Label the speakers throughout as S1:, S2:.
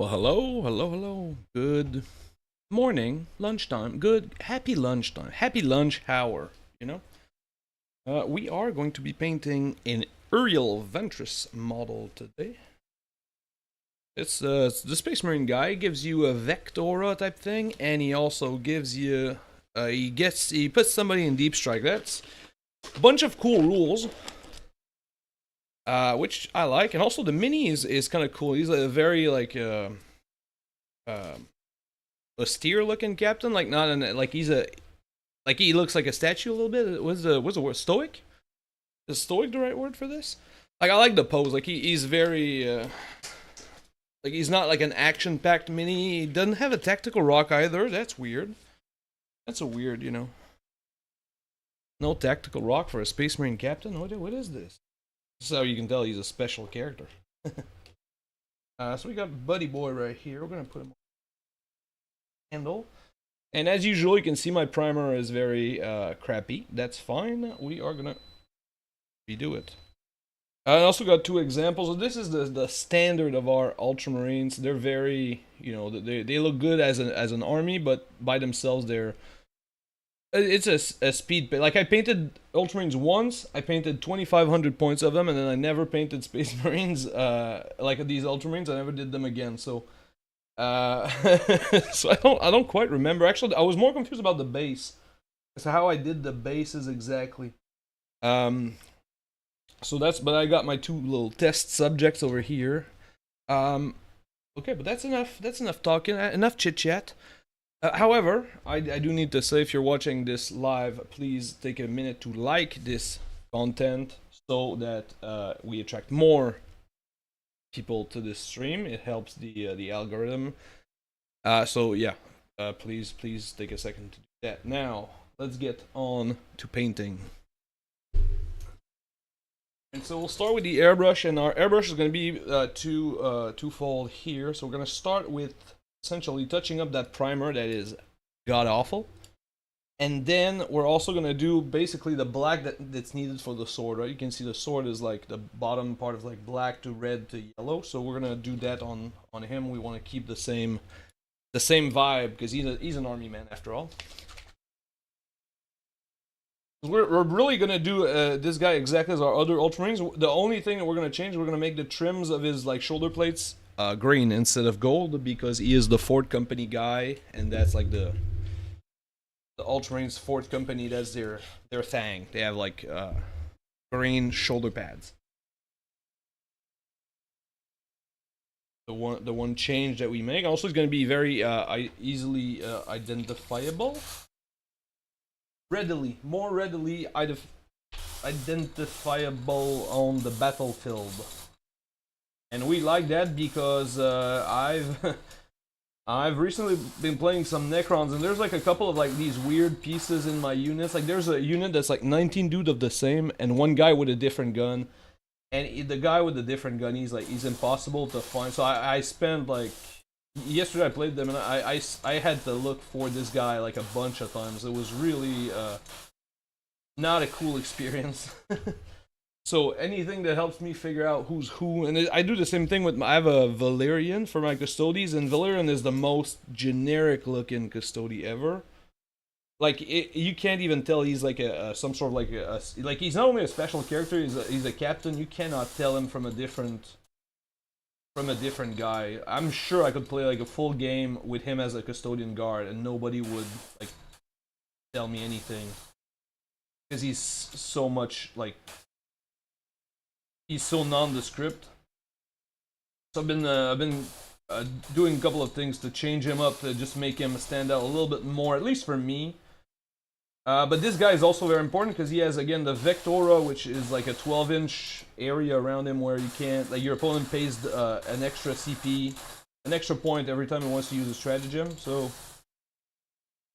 S1: Well, hello. Good morning, lunchtime. Happy lunchtime. Happy lunch hour, you know? We are going to be painting an Uriel Ventris model today. It's the Space Marine guy. He gives you a Vectora type thing, and he also gives you, he puts somebody in Deep Strike. That's a bunch of cool rules. Which I like, and also the mini is kind of cool. He's a very uh, austere looking captain, like not an like he's a like he looks like a statue a little bit. What's the word? Stoic? Is stoic the right word for this? Like I like the pose. Like he's very like he's not like an action packed mini. He doesn't have a tactical rock either. That's weird. That's a weird, no tactical rock for a Space Marine captain. What is this? This is how you can tell he's a special character. So we got Buddy Boy right here. We're gonna put him on handle. And as usual, you can see my primer is very crappy. That's fine. We are gonna redo it. I also got two examples. So this is the standard of our Ultramarines. They're very, they look good as an army, but by themselves it's a speed. Like I painted Ultramarines once. I painted 2,500 points of them, and then I never painted Space Marines like these Ultramarines. I never did them again. So. So I don't quite remember. Actually, I was more confused about the base. So how I did the bases exactly. But I got my two little test subjects over here. Okay, but that's enough. That's enough talking. Enough chit chat. However, I do need to say, if you're watching this live, please take a minute to like this content so that we attract more people to this stream. It helps the algorithm. So yeah, please take a second to do that. Now let's get on to painting. And so we'll start with the airbrush, and our airbrush is going to be twofold here. So we're going to start with essentially touching up that primer that is god awful. And then we're also going to do basically the black that's needed for the sword, right? You can see the sword is like the bottom part is like black to red to yellow. So we're going to do that on him. We want to keep the same vibe because he's an army man after all. We're really going to do this guy exactly as our other Ultramarines. The only thing that we're going to change, we're going to make the trims of his like shoulder plates green instead of gold, because he is the Ford Company guy, and that's like the Ultramarines Ford Company, that's their thing. They have like green shoulder pads. The one change that we make also is going to be very easily identifiable. More readily identifiable on the battlefield. And we like that because I've recently been playing some Necrons, and there's like a couple of like these weird pieces in my units. Like there's a unit that's like 19 dude of the same, and one guy with a different gun. And the guy with the different gun, he's impossible to find. So I spent like yesterday I played them, and I had to look for this guy like a bunch of times. It was really not a cool experience. So anything that helps me figure out who's who, and I do the same thing with I have a Valerian for my Custodes, and Valerian is the most generic looking Custode ever. Like you can't even tell he's like some sort of like he's not only a special character, he's a captain. You cannot tell him from a different guy. I'm sure I could play like a full game with him as a custodian guard, and nobody would like tell me anything, because he's so much like. He's so nondescript. So I've been doing a couple of things to change him up to just make him stand out a little bit more, at least for me. But this guy is also very important because he has, again, the Vectora, which is like a 12-inch area around him where you can't, like, your opponent pays an extra CP, an extra point every time he wants to use a stratagem. So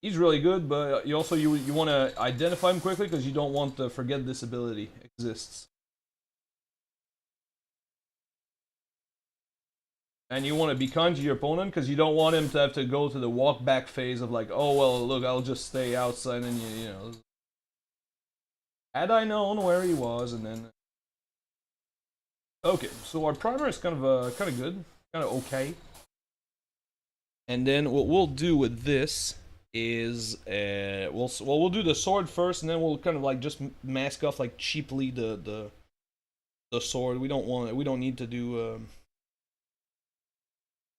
S1: he's really good, but you also you want to identify him quickly because you don't want to forget this ability exists. And you want to be kind to your opponent because you don't want him to have to go to the walk back phase of like, oh well, look, I'll just stay outside, and you know. Had I known where he was, and then. Okay, so our primer is kind of good, kind of okay. And then what we'll do with this is we'll do the sword first, and then we'll kind of like just mask off like cheaply the sword. We don't need to do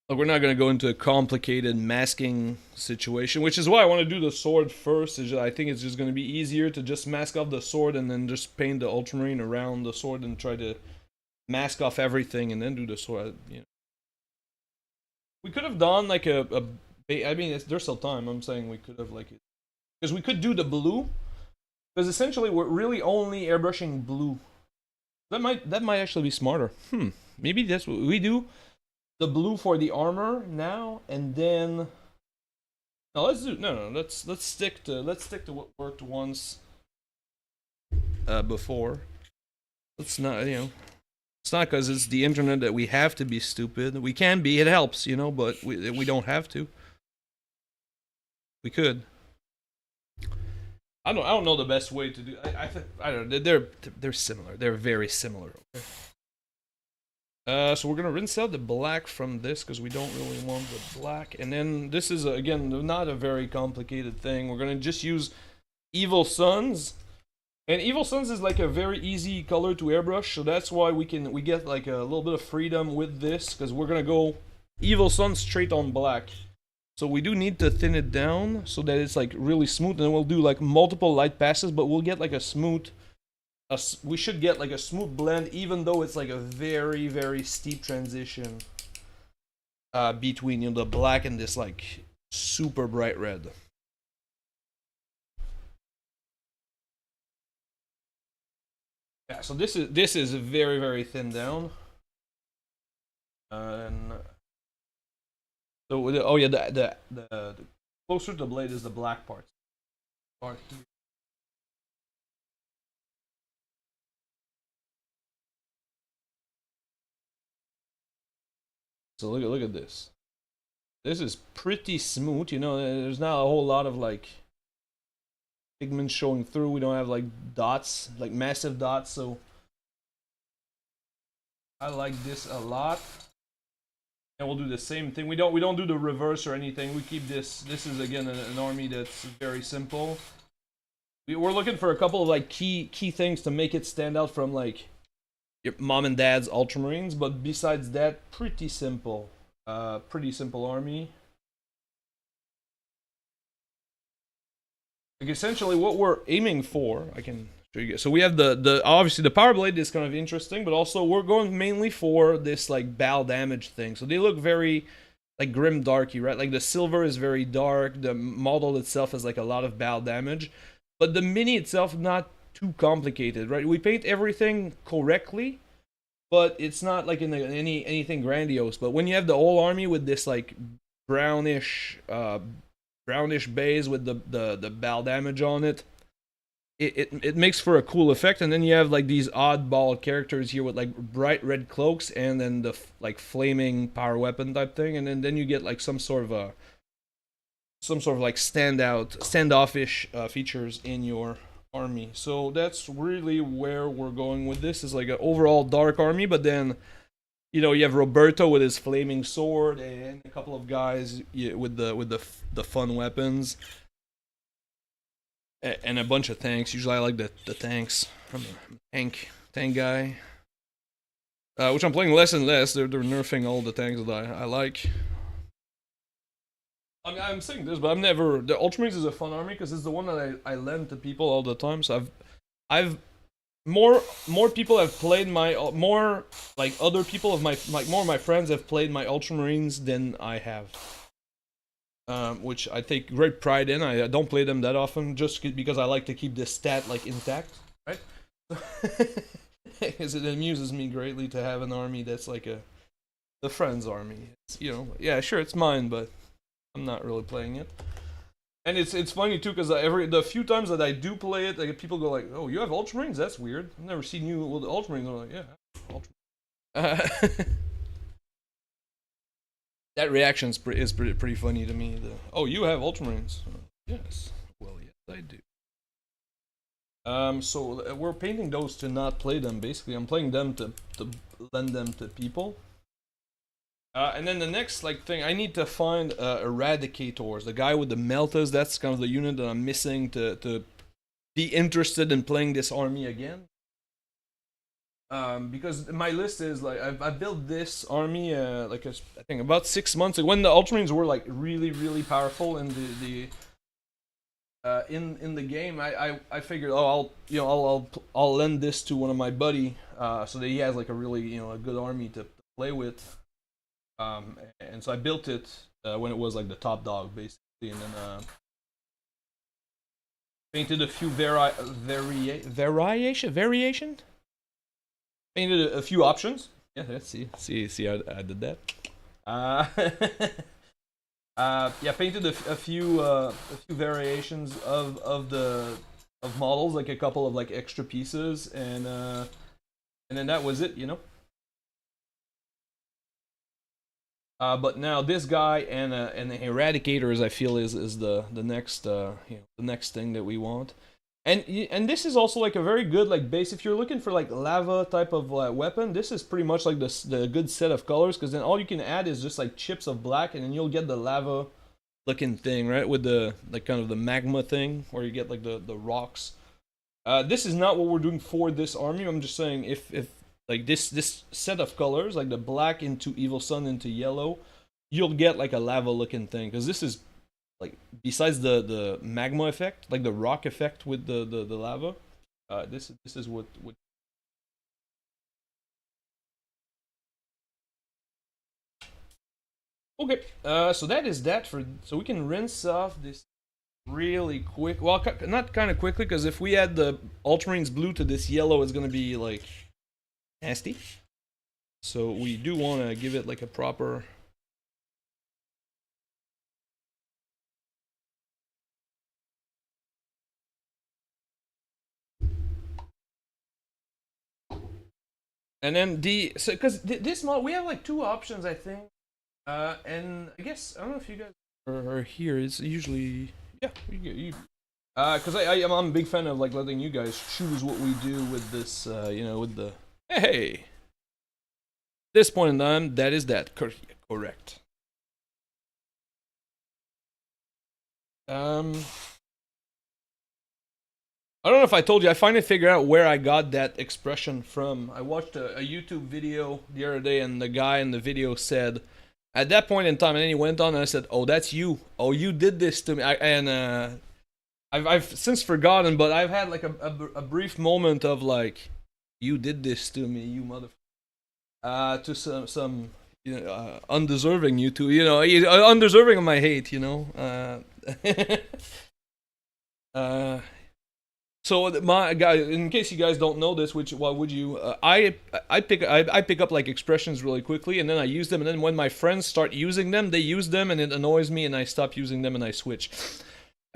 S1: like, we're not gonna go into a complicated masking situation, which is why I want to do the sword first. I think it's just gonna be easier to just mask off the sword and then just paint the Ultramarine around the sword and try to mask off everything and then do the sword. You know. We could have done like I mean, there's still time. I'm saying we could have like, because we could do the blue, because essentially we're really only airbrushing blue. That might actually be smarter. Maybe that's what we do. The blue for the armor now, and then no, let's stick to what worked once before. Let's not, you know, it's not because it's the internet that we have to be stupid. We can be, it helps, you know, but we don't have to. We could. I don't know the best way to do. I don't know. They're similar. They're very similar. Okay. So we're gonna rinse out the black from this because we don't really want the black. And then this is again not a very complicated thing. We're gonna just use Evil Suns, and Evil Suns is like a very easy color to airbrush. So that's why we get like a little bit of freedom with this, because we're gonna go Evil Suns straight on black. So we do need to thin it down so that it's like really smooth, and we'll do like multiple light passes, but we'll get like a smooth. We should get like a smooth blend, even though it's like a very, very steep transition between, you know, the black and this like super bright red. Yeah, so this is very, very thin down. And so oh yeah, the closer to the blade is the black part. Part 3. So look at this. This is pretty smooth, you know. There's not a whole lot of like pigments showing through. We don't have like dots, like massive dots. So I like this a lot. And we'll do the same thing. We don't do the reverse or anything. We keep this. This is again an army that's very simple. We're looking for a couple of like key things to make it stand out from like your mom and dad's Ultramarines, but besides that, pretty simple army. Like essentially what we're aiming for, I can show you guys. So we have the obviously the power blade is kind of interesting, but also we're going mainly for this like bow damage thing. So they look very like grim darky, right? Like the silver is very dark, the model itself has like a lot of bow damage, but the mini itself not too complicated, right? We paint everything correctly, but it's not like in anything grandiose. But when you have the whole army with this like brownish base with the bow damage on it, it makes for a cool effect. And then you have like these oddball characters here with like bright red cloaks and then the like flaming power weapon type thing, and then you get like some sort of like standoffish features in your army. So that's really where we're going with this. Is like an overall dark army, but then, you know, you have Roberto with his flaming sword and a couple of guys with the fun weapons and a bunch of tanks. Usually I like the tanks. I'm a tank guy, which I'm playing less and less. They're nerfing all the tanks that I like. I mean, I'm saying this, but I'm never. The Ultramarines is a fun army because it's the one that I lend to people all the time. So I've more people have played more like other people of my like more of my friends have played my Ultramarines than I have, which I take great pride in. I don't play them that often just because I like to keep this stat like intact, right? Because it amuses me greatly to have an army that's like the friends army. It's, you know, yeah, sure, it's mine, but I'm not really playing it. And it's funny too, because the few times that I do play it, like people go like, "Oh, you have Ultramarines? That's weird. I've never seen you with Ultramarines." I'm like, "Yeah, Ultramarines." That reaction is pretty funny to me. "Oh, you have Ultramarines?" Yes. Well, yes, I do. So we're painting those to not play them. Basically, I'm playing them to lend them to people. And then the next like thing, I need to find eradicators, the guy with the meltas. That's kind of the unit that I'm missing to be interested in playing this army again. Because my list is like I built this army I think about 6 months ago when the Ultramarines were like really powerful in in the game. I figured, oh, I'll lend this to one of my buddy so that he has like a really a good army to play with. And so I built it when it was like the top dog basically, and then painted a few variation. Painted a few options. Yeah, let's see how I did that. Yeah, painted a few variations of models, like a couple of like extra pieces, and then that was it, But now this guy and the Eradicators, I feel is the next the next thing that we want. And this is also like a very good like base if you're looking for like lava type of weapon. This is pretty much like the good set of colors, because then all you can add is just like chips of black, and then you'll get the lava looking thing, right, with the like kind of the magma thing where you get like the rocks. This is not what we're doing for this army. I'm just saying if like this set of colors, like the black into Evil Sun into yellow, you'll get like a lava looking thing, because this is like, besides the magma effect, like the rock effect with the lava, this is what okay. So that is that for, so we can rinse off this really quick. Well, not kind of quickly, because if we add the Ultramarines blue to this yellow, it's gonna be like nasty. So we do want to give it like a proper. And then because this mod, we have like two options, I think. And I guess I don't know if you guys are here. It's usually because I'm a big fan of like letting you guys choose what we do with this. With the hey. This point in time, that is that correct. I don't know if I told you, I finally figured out where I got that expression from. I watched a YouTube video the other day, and the guy in the video said, at that point in time, and then he went on and I said, oh, that's you. Oh, you did this to me. I've since forgotten, but I've had like a brief moment of like, you did this to me, you motherfucker. To some undeserving YouTube, undeserving of my hate, So my guy, in case you guys don't know this, which why would you? I pick up like expressions really quickly, and then I use them, and then when my friends start using them, they use them, and it annoys me, and I stop using them, and I switch.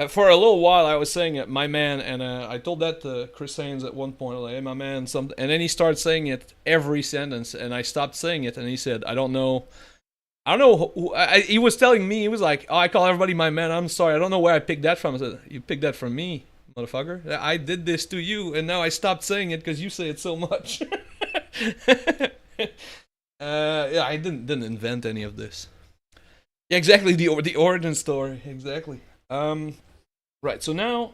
S1: For a little while, I was saying it, my man, and I told that to Chris Haynes at one point, like, hey, my man, something, and then he started saying it every sentence, and I stopped saying it, and he said, I don't know. He was telling me, he was like, oh, I call everybody my man. I'm sorry, I don't know where I picked that from. I said, you picked that from me, motherfucker. I did this to you, and now I stopped saying it because you say it so much. Yeah, I didn't invent any of this. Yeah, exactly, the origin story, exactly. Right, so now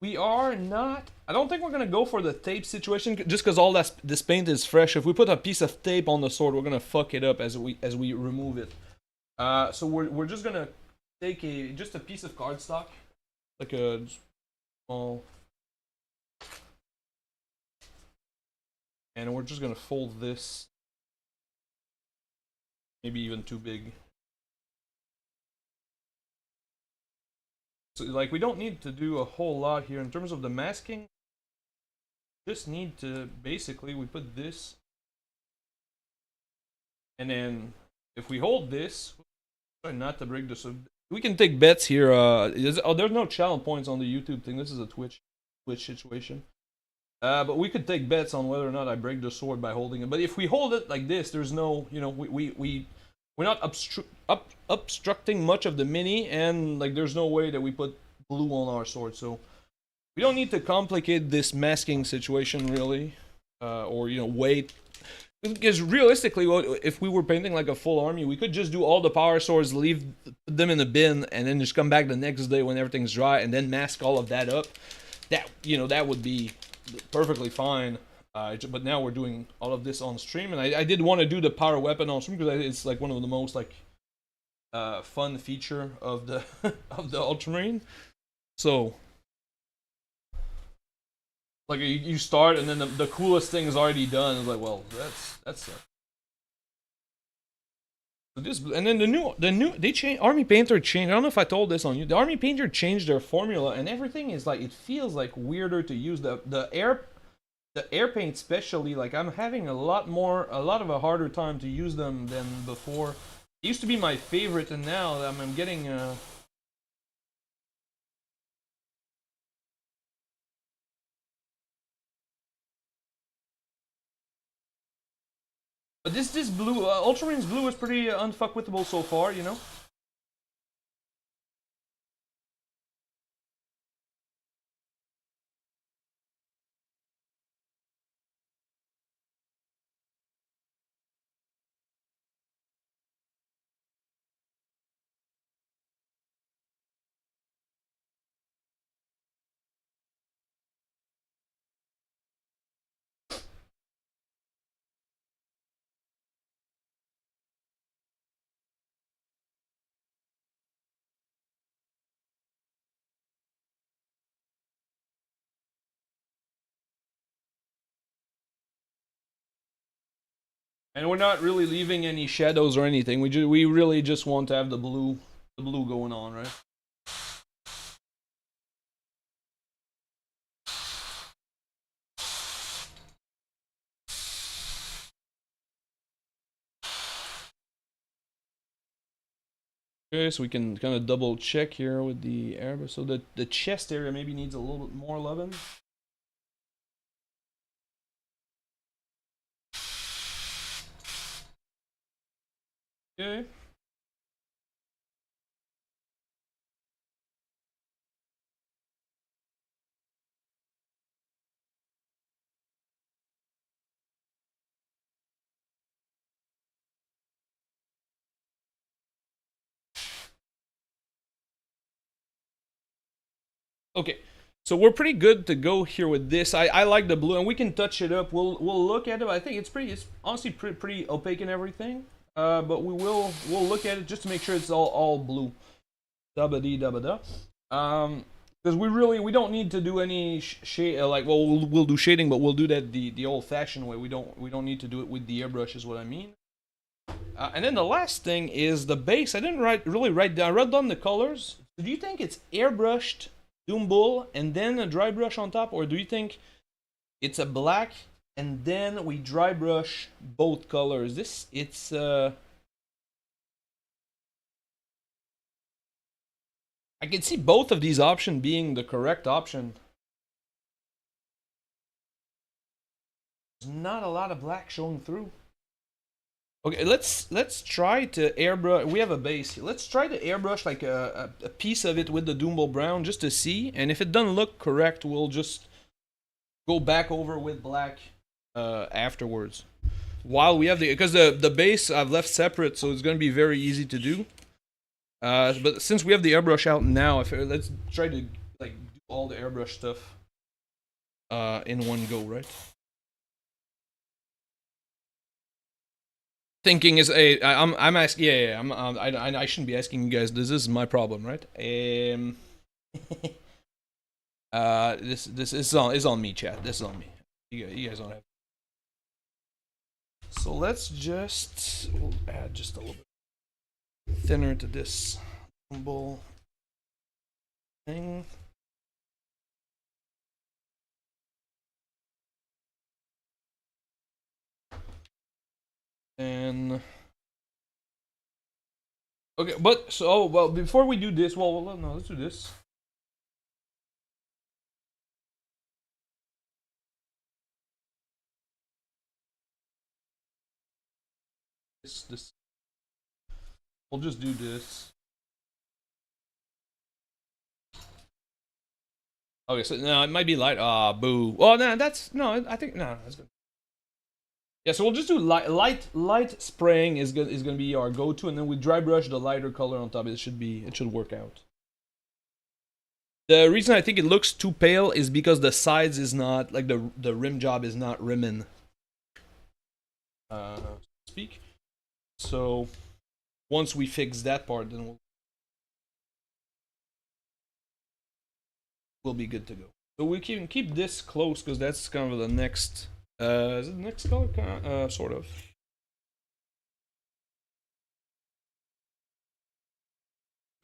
S1: we are not. I don't think we're gonna go for the tape situation just because all this paint is fresh. If we put a piece of tape on the sword, we're gonna fuck it up as we remove it. So we're just gonna take just a piece of cardstock, like a small, and we're just gonna fold this, maybe even too big. So like we don't need to do a whole lot here in terms of the masking. Just need to basically we put this, and then if we hold this, try not to break this. We can take bets here. There's no channel points on the YouTube thing. This is a Twitch situation. But we could take bets on whether or not I break the sword by holding it. But if we hold it like this, there's no, we're not obstructing much of the mini, and like there's no way that we put blue on our sword. So we don't need to complicate this masking situation really, or wait. Because realistically, if we were painting like a full army, we could just do all the power swords, leave them in the bin, and then just come back the next day when everything's dry, and then mask all of that up. That, you know, that would be perfectly fine. But now we're doing all of this on stream, and I did want to do the power weapon on stream because it's like one of the most like fun feature of the of the Ultramarine. So like you start, and then the coolest thing is already done. It's like, well, that's this, and then the new they changed. Army Painter changed. I don't know if I told this on you. The Army Painter changed their formula, and everything is like, it feels like weirder to use. The air paint especially, like I'm having a lot of a harder time to use them than before. It used to be my favorite, and now I'm getting but this blue, Ultramarines blue is pretty unfuckwithable so far, you know? And we're not really leaving any shadows or anything. We really just want to have the blue going on, right? Okay, so we can kind of double check here with the airbrush. So the chest area maybe needs a little bit more loving. Okay. Okay, so we're pretty good to go here with this. I like the blue, and we can touch it up. We'll look at it. I think it's honestly pretty opaque and everything. But we'll look at it just to make sure it's all blue. Dabba dee dabba da. Because we don't need to do any shade, like, well, we'll do shading, but we'll do that the old-fashioned way. We don't need to do it with the airbrush, is what I mean. And then the last thing is the base. I didn't really write down. I wrote down the colors. Do you think it's airbrushed Doom Bull and then a dry brush on top, or do you think it's a black and then we dry brush both colors? I can see both of these options being the correct option. There's not a lot of black showing through. Okay, let's try to airbrush. We have a base here. Let's try to airbrush like a piece of it with the Doom Bull brown just to see. And if it doesn't look correct, we'll just go back over with black afterwards. While we have because the base I've left separate, so it's gonna be very easy to do. But since we have the airbrush out now, let's try to like do all the airbrush stuff in one go, right? Thinking is I'm asking, yeah, I shouldn't be asking you guys. This is my problem, right? This is on me, chat. This is on me. You guys don't have. So let's we'll add just a little bit thinner to this humble thing. And okay, but so well before we do this, well no, let's do this. This we'll just do this. Okay, so no, it might be light. Ah, boo. Well, no, that's no. I think no, that's good. Yeah, so we'll just do light spraying is gonna be our go-to, and then we dry brush the lighter color on top. It should work out. The reason I think it looks too pale is because the sides is not like the rim job is not rimming. Speak. So once we fix that part, then we'll be good to go. So we can keep this close because that's kind of the next. Is it the next color? Sort of.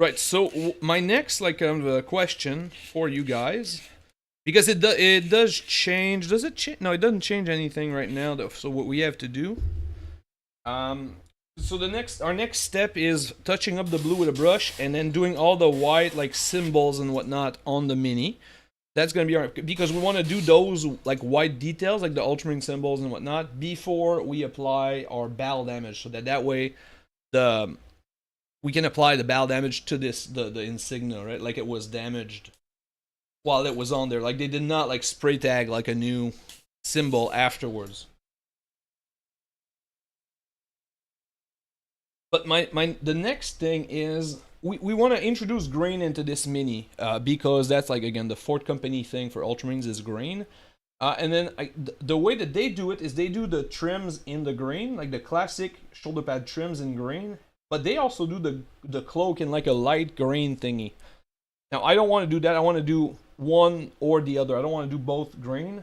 S1: Right. So my next question for you guys, because it does change. Does it change? No, it doesn't change anything right now. Though. So what we have to do. So our next step is touching up the blue with a brush and then doing all the white like symbols and whatnot on the mini. That's gonna be our, because we want to do those like white details like the Ultramarine symbols and whatnot before we apply our battle damage, so that way we can apply the battle damage to the insignia, right? Like it was damaged while it was on there. Like they did not like spray tag like a new symbol afterwards. But the next thing is we want to introduce grain into this mini because that's like again the Ford Company thing for Ultramarines is grain. And then the way that they do it is they do the trims in the grain, like the classic shoulder pad trims in grain, but they also do the cloak in like a light grain thingy. Now I don't want to do that. I want to do one or the other. I don't want to do both grain.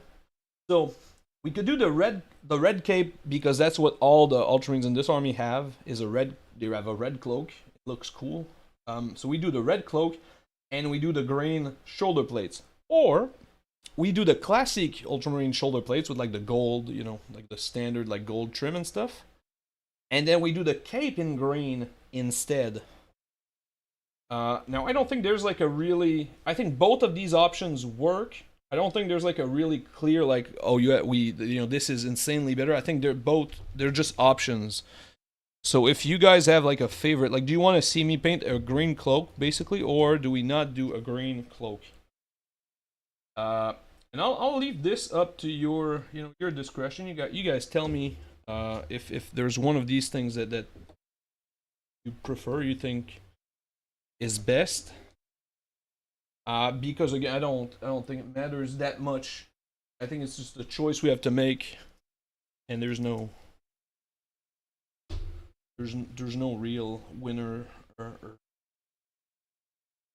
S1: So we could do the red cape because that's what all the Ultramarines in this army have, is a red. They have a red cloak. It looks cool. So we do the red cloak, and we do the green shoulder plates, or we do the classic Ultramarine shoulder plates with like the gold, you know, like the standard like gold trim and stuff, and then we do the cape in green instead. Now I don't think there's like a really. I think both of these options work. I don't think there's like a really clear like, oh, this is insanely better. I think they're just options. So if you guys have like a favorite, like do you want to see me paint a green cloak basically, or do we not do a green cloak? And I'll leave this up to your discretion. You guys tell me if there's one of these things that you prefer, you think is best. Because again, I don't think it matters that much. I think it's just a choice we have to make, and there's no real winner or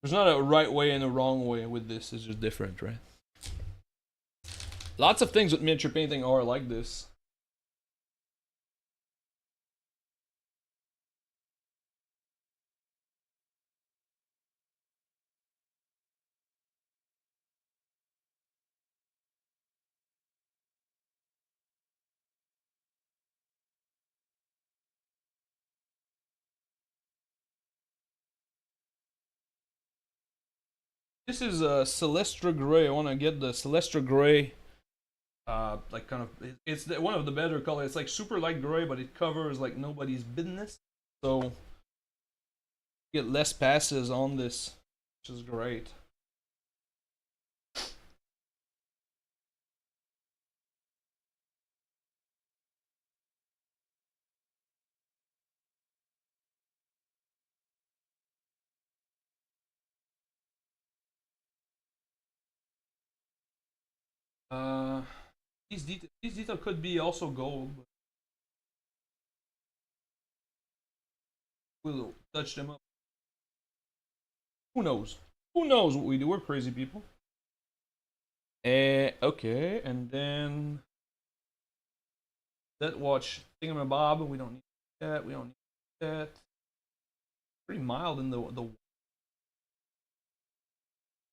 S1: there's not a right way and a wrong way with this. It's just different, right? Lots of things with miniature painting are like this. This is a Celestra Gray. I want to get the Celestra Gray. Like kind of, it's one of the better colors. It's like super light gray, but it covers like nobody's business. So get less passes on this, which is great. These details could be also gold, but we'll touch them up. Who knows? Who knows what we do? We're crazy people. Okay, and then that watch thingamabob. We don't need that. We don't need that. Pretty mild in the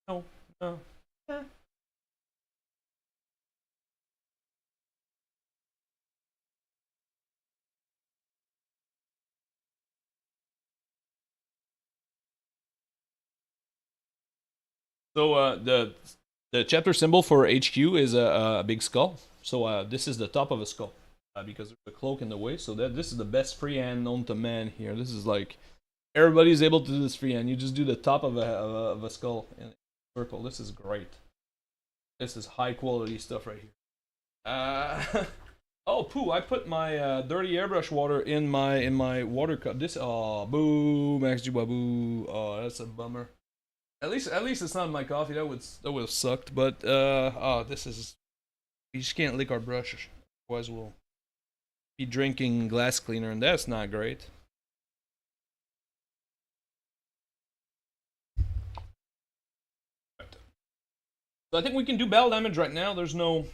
S1: no no. Eh. So the chapter symbol for HQ is a big skull. So this is the top of a skull because there's a cloak in the way. So this is the best freehand known to man here. This is like everybody's able to do this freehand. You just do the top of a skull in a circle. This is great. This is high quality stuff right here. Oh, poo! I put my dirty airbrush water in my water cup. This, oh, boo, Max Juba, boo. Oh, that's a bummer. At least it's not my coffee. That would have sucked. But oh, this is. You just can't lick our brush, otherwise we'll be drinking glass cleaner, and that's not great. So I think we can do battle damage right now. There's no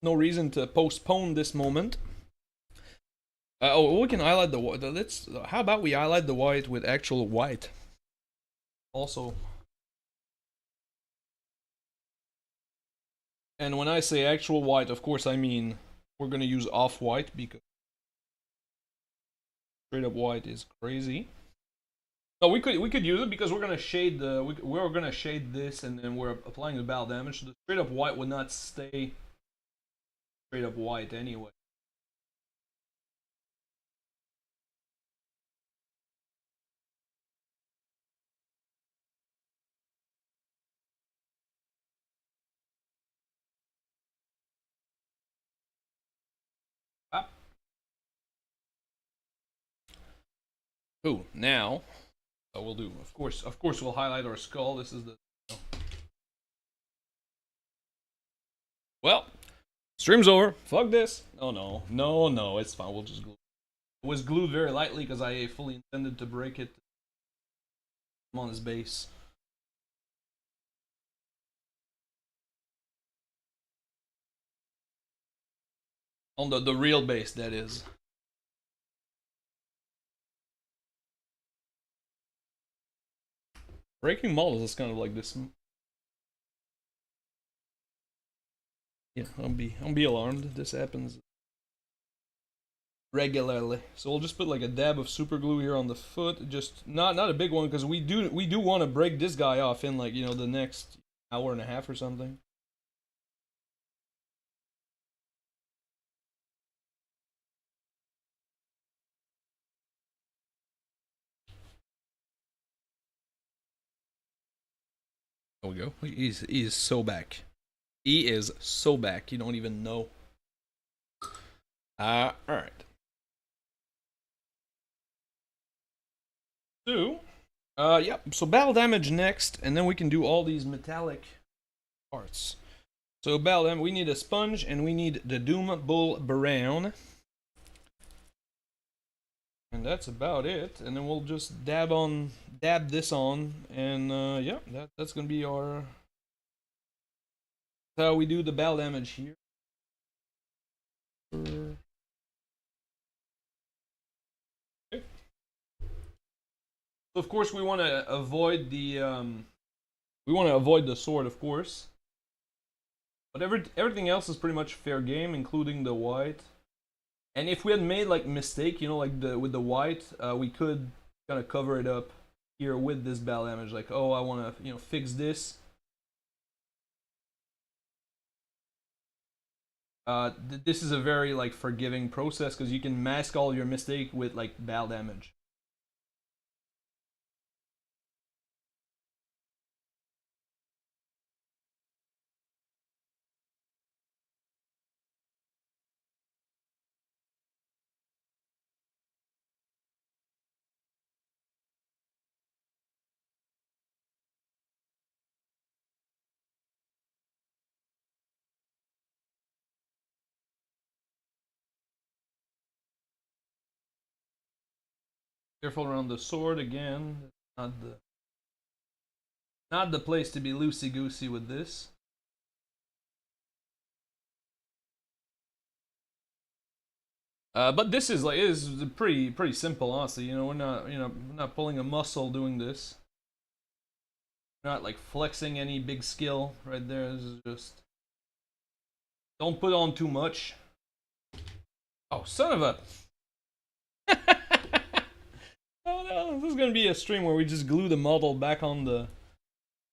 S1: reason to postpone this moment. Oh, we can highlight the white. Let's. How about we highlight the white with actual white? Also. And when I say actual white, of course I mean we're gonna use off-white because straight up white is crazy. No, we could use it because we're gonna shade the we're gonna shade this and then we're applying the battle damage. So the straight up white would not stay straight up white anyway. Ah. Ooh, now we'll do. Of course, we'll highlight our skull. This is the. Well, stream's over. Fuck this. Oh no, it's fine. We'll just glue. It was glued very lightly because I fully intended to break it. I'm on his base. On the real base, that is. Breaking models is kind of like this. Yeah, don't be alarmed. This happens regularly. So we'll just put like a dab of super glue here on the foot. Just not a big one because we do want to break this guy off in like the next hour and a half or something. There we go. He is so back. He is so back. You don't even know. All right. So, yeah. So battle damage next, and then we can do all these metallic parts. So battle damage, we need a sponge, and we need the Doom Bull Brown. And that's about it. And then we'll just dab this on, and yeah, that's gonna be our. That's how we do the battle damage here. Okay. So of course we want to avoid the sword, of course. But everything else is pretty much fair game, including the white. And if we had made like mistake, like with the white, we could kind of cover it up here with this battle damage. Like, oh, I want to fix this. This is a very like forgiving process because you can mask all your mistake with like battle damage. Careful around the sword again. Not the place to be loosey goosey with this. But this is pretty simple, honestly. We're not pulling a muscle doing this. We're not like flexing any big skill right there. This is just don't put on too much. Oh, son of a! Oh no, this is gonna be a stream where we just glue the model back on the.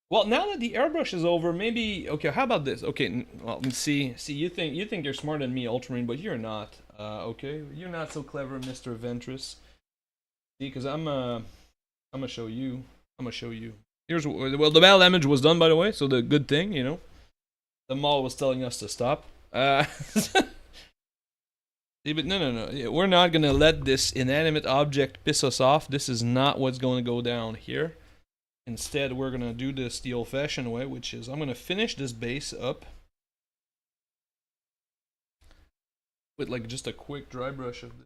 S1: Well, now that the airbrush is over, maybe okay. How about this? Okay, well, see, you think you're smarter than me, Ultramarine, but you're not. Okay, you're not so clever, Mr. Ventris. See, because I'm gonna show you. Here's well, the battle damage was done, by the way. So the good thing, the mall was telling us to stop. See, but no. Yeah, we're not gonna let this inanimate object piss us off. This is not what's going to go down here. Instead, we're gonna do this the old-fashioned way, which is I'm gonna finish this base up with like just a quick dry brush of this.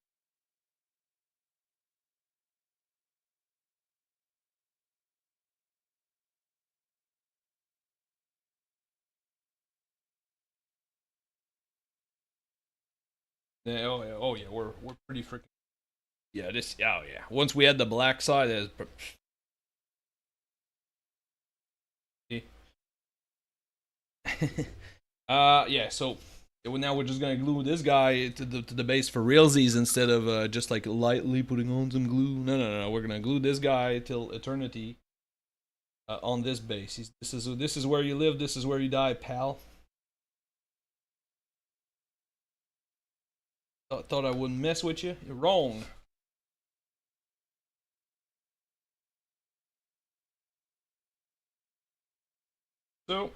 S1: Yeah, oh yeah, we're pretty freaking. Yeah, this. Oh yeah. Once we had the black side, it's. Yeah. So now we're just gonna glue this guy to the base for realsies instead of just like lightly putting on some glue. No. We're gonna glue this guy till eternity. On this base, this is where you live. This is where you die, pal. Thought I wouldn't mess with you. You're wrong. So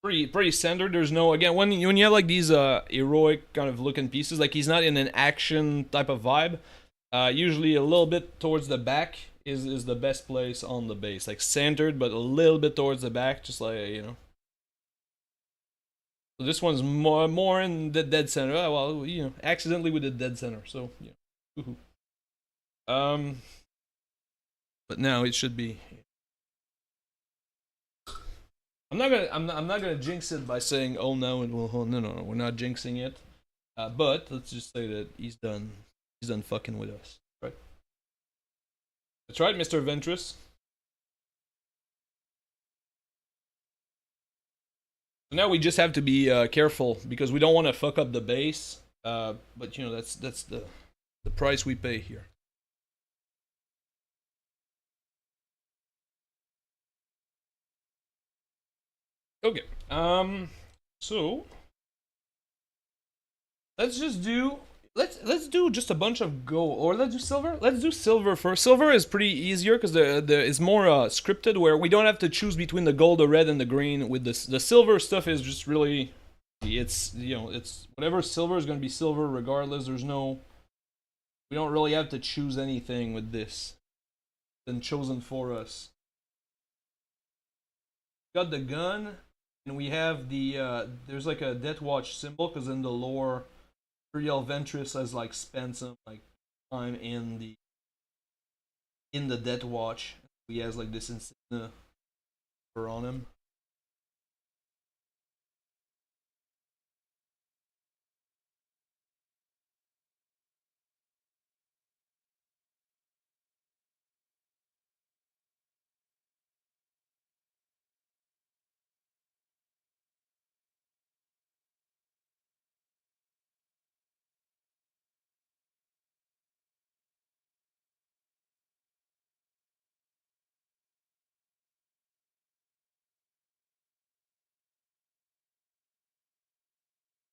S1: pretty centered. There's no, again, when you have like these heroic kind of looking pieces, like he's not in an action type of vibe. Usually a little bit towards the back is the best place on the base, like centered, but a little bit towards the back, just like So this one's more in the dead center. Oh, well, accidentally we did dead center, so yeah. But now it should be. I'm not gonna jinx it by saying, oh no, it will. No, we're not jinxing it. But let's just say that he's done fucking with us, right? That's right, Mr. Ventris. So now we just have to be careful because we don't want to fuck up the base. But that's the price we pay here. Okay. So let's do just a bunch of gold, or let's do silver. Let's do silver first. Silver is pretty easier because is more scripted, where we don't have to choose between the gold, the red, and the green. With the silver stuff is just really, it's whatever silver is going to be silver regardless. We don't really have to choose anything with this. It's been chosen for us. Got the gun, and we have the there's like a Death Watch symbol because in the lore, Uriel Ventris has like spent some like time in the Death Watch. He has like this insignia on him.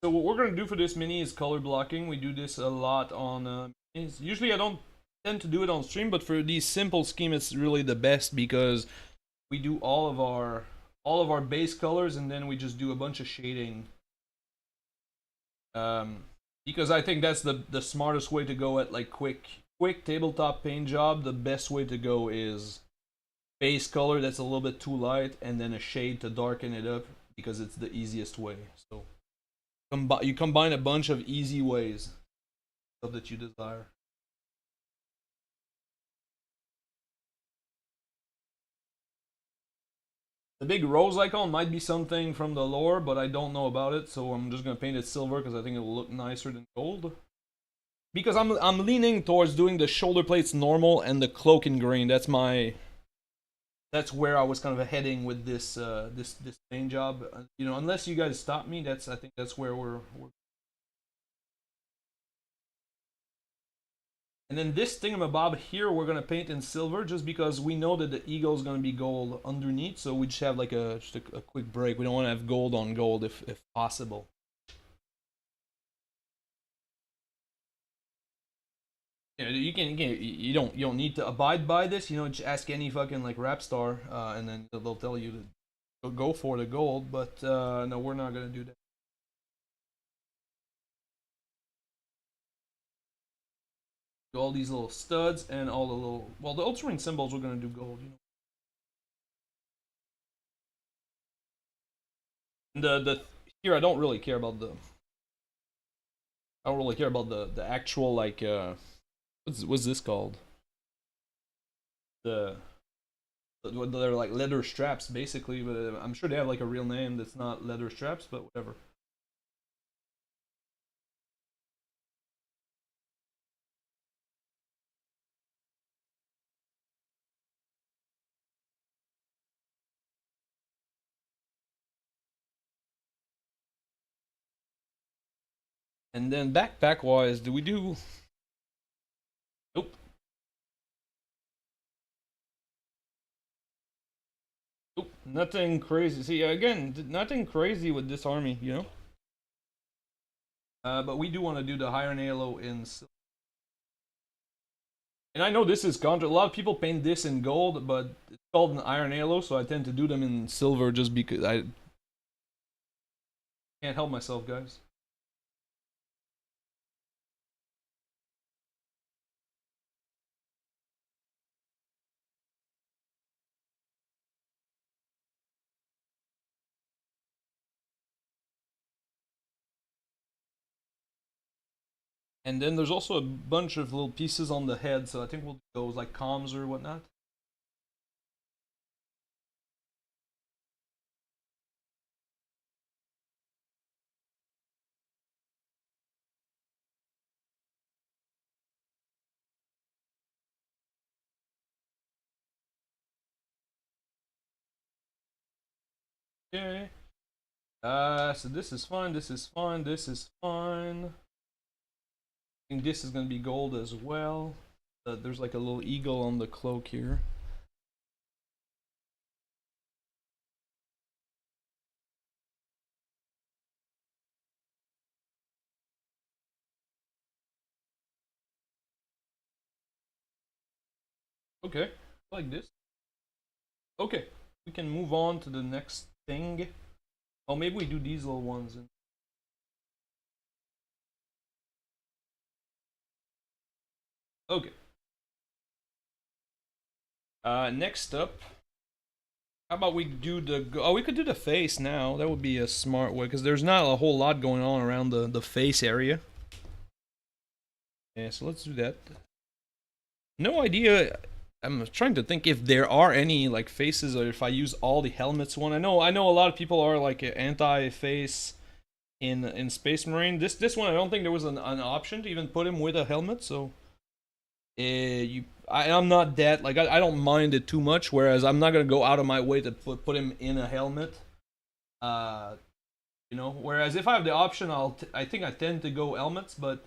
S1: So what we're gonna do for this mini is color blocking. We do this a lot on usually I don't tend to do it on stream, but for these simple scheme it's really the best because we do all of our base colors and then we just do a bunch of shading. Because I think that's the smartest way to go at like quick tabletop paint job. The best way to go is base color that's a little bit too light and then a shade to darken it up because it's the easiest way. So you combine a bunch of easy ways that you desire. The big rose icon might be something from the lore, but I don't know about it, so I'm just gonna paint it silver because I think it'll look nicer than gold. Because I'm leaning towards doing the shoulder plates normal and the cloak in green. That's where I was kind of heading with this this paint job. Unless you guys stop me, I think that's where we're. And then this thingamabob here, we're gonna paint in silver just because we know that the eagle is gonna be gold underneath. So we just have like a quick break. We don't want to have gold on gold if possible. You don't need to abide by this. Just ask any fucking like rap star, and then they'll tell you to go for the gold. But no, we're not gonna do that. Do all these little studs and all the little. Well, the Ultramarine symbols we're gonna do gold. You know. And the here I don't really care about the. I don't really care about the actual like what's this called? The they're like leather straps basically, but I'm sure they have like a real name that's not leather straps, but whatever. And then backpack wise, do we do? Nope. Nope. Nothing crazy. See again, nothing crazy with this army, you know. But we do want to do the Iron Halo in. And I know this is contra. A lot of people paint this in gold, but it's called an Iron Halo, so I tend to do them in silver just because I can't help myself, guys. And then there's also a bunch of little pieces on the head, so I think we'll go with like comms or whatnot. Okay. So this is fine, this is fine, this is fine. I think this is gonna be gold as well. There's like a little eagle on the cloak here. Okay, like this. Okay, we can move on to the next thing. Oh, maybe we do these little ones. Okay. Next up, how about we do the? Oh, we could do the face now. That would be a smart way because there's not a whole lot going on around the face area. Yeah, so let's do that. No idea. I'm trying to think if there are any like faces or if I use all the helmets one. I know a lot of people are like anti-face in Space Marine. This one I don't think there was an option to even put him with a helmet, so I'm not that like I don't mind it too much. Whereas I'm not gonna go out of my way to put him in a helmet. Uh, you know. Whereas if I have the option, I think I tend to go helmets, but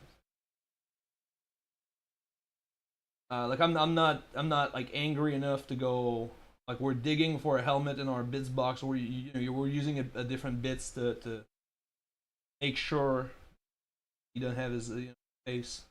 S1: like I'm not like angry enough to go like we're digging for a helmet in our bits box, or we're using a different bits to make sure he doesn't have his face.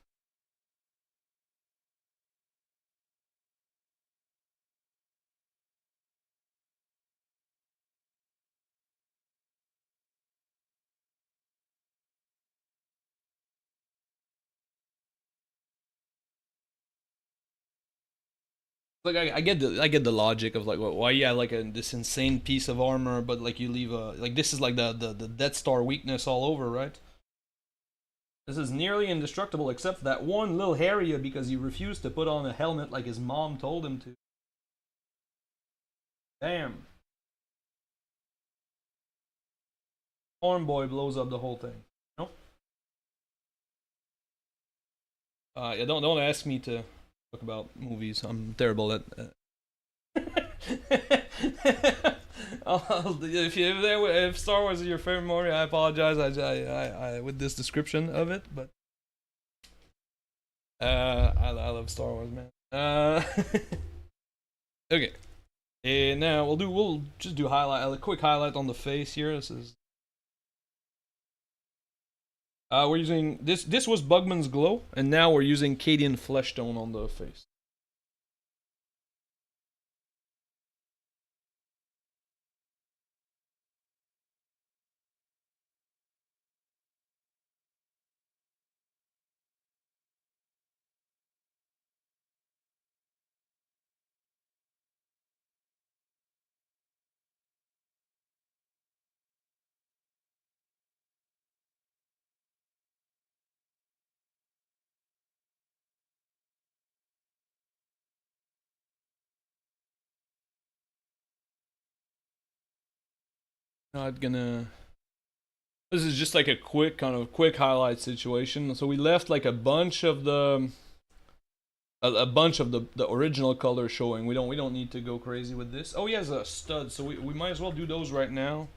S1: Like I get the logic of like why yeah like this insane piece of armor, but like you leave a like this is like the Death Star weakness all over, right? This is nearly indestructible except for that one little area because he refused to put on a helmet like his mom told him to. Damn. Horn Boy blows up the whole thing. No? Yeah, don't ask me to talk about movies. I'm terrible at. If Star Wars is your favorite movie, I apologize. I with this description of it, but I love Star Wars, man. Okay. And now we'll just do a quick highlight on the face here. This is we're using this was Bugman's Glow, and now we're using Cadian Flesh Tone on the face. Not gonna. This is just like a quick kind of quick highlight situation. So we left like a bunch of the the original color showing. We don't need to go crazy with this. Oh, he has a stud, so we might as well do those right now.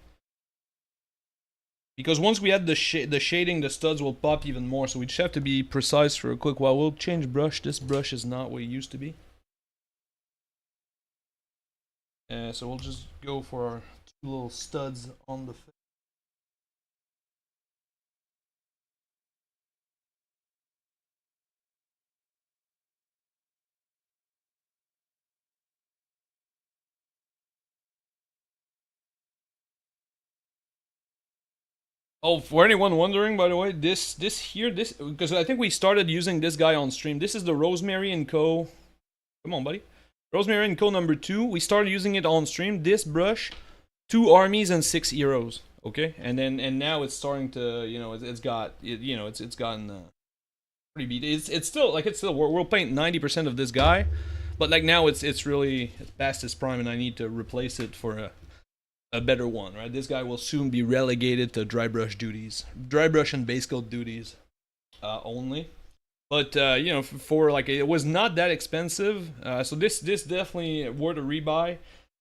S1: Because once we add the shading, the studs will pop even more. So we just have to be precise for a quick while. We'll change brush. This brush is not what it used to be. So we'll just go for our two little studs on the face. Oh, for anyone wondering, by the way, this here, this, because I think we started using this guy on stream. This is the Rosemary and Co. Come on, buddy. Rosemary and Co. #2. We started using it on stream. This brush, 2 armies and 6 heroes. Okay, and now it's starting to, you know, it's gotten pretty beat. It's still we'll paint 90% of this guy, but like now it's really past its prime, and I need to replace it for a better one, right? This guy will soon be relegated to dry brush and base coat duties only. But you know, for like, it was not that expensive, so this definitely worth a rebuy.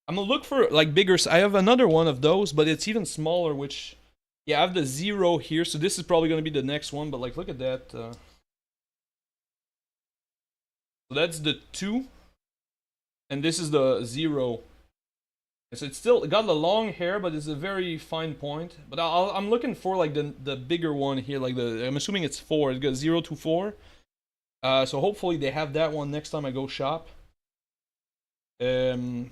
S1: I'm gonna look for like bigger. I have another one of those, but it's even smaller. Which, yeah, I have the 0 here, so this is probably gonna be the next one. But like, look at that. So that's the 2, and this is the 0. So it's still got the long hair, but it's a very fine point. But I'm looking for like the bigger one here, like I'm assuming it's 4. It's got 0 to 4. So hopefully they have that one next time I go shop. And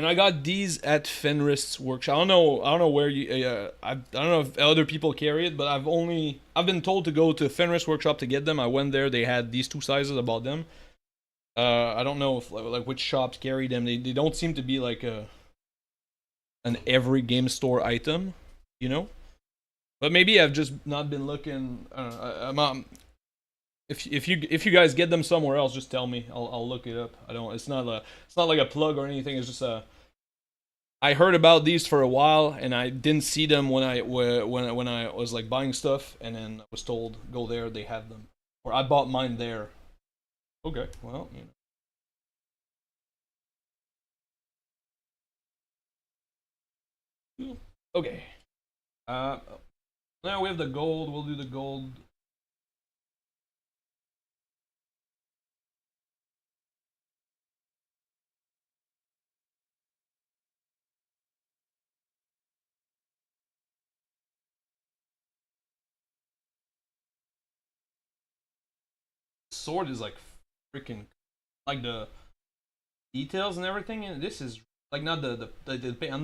S1: I got these at Fenris Workshop. I don't know where you. I don't know if other people carry it, but I've been told to go to Fenris Workshop to get them. I went there. They had these 2 sizes. I bought them. I don't know if like which shops carry them. They don't seem to be like an every game store item, you know. But maybe I've just not been looking. If you guys get them somewhere else, just tell me. I'll look it up. I don't. It's not like a plug or anything. It's just I heard about these for a while, and I didn't see them when I was like buying stuff, and then I was told go there. They have them, or I bought mine there. Okay, well, you know. Okay. Now we have the gold. We'll do the gold. Sword is like freaking like the details and everything, and this is like not the I'm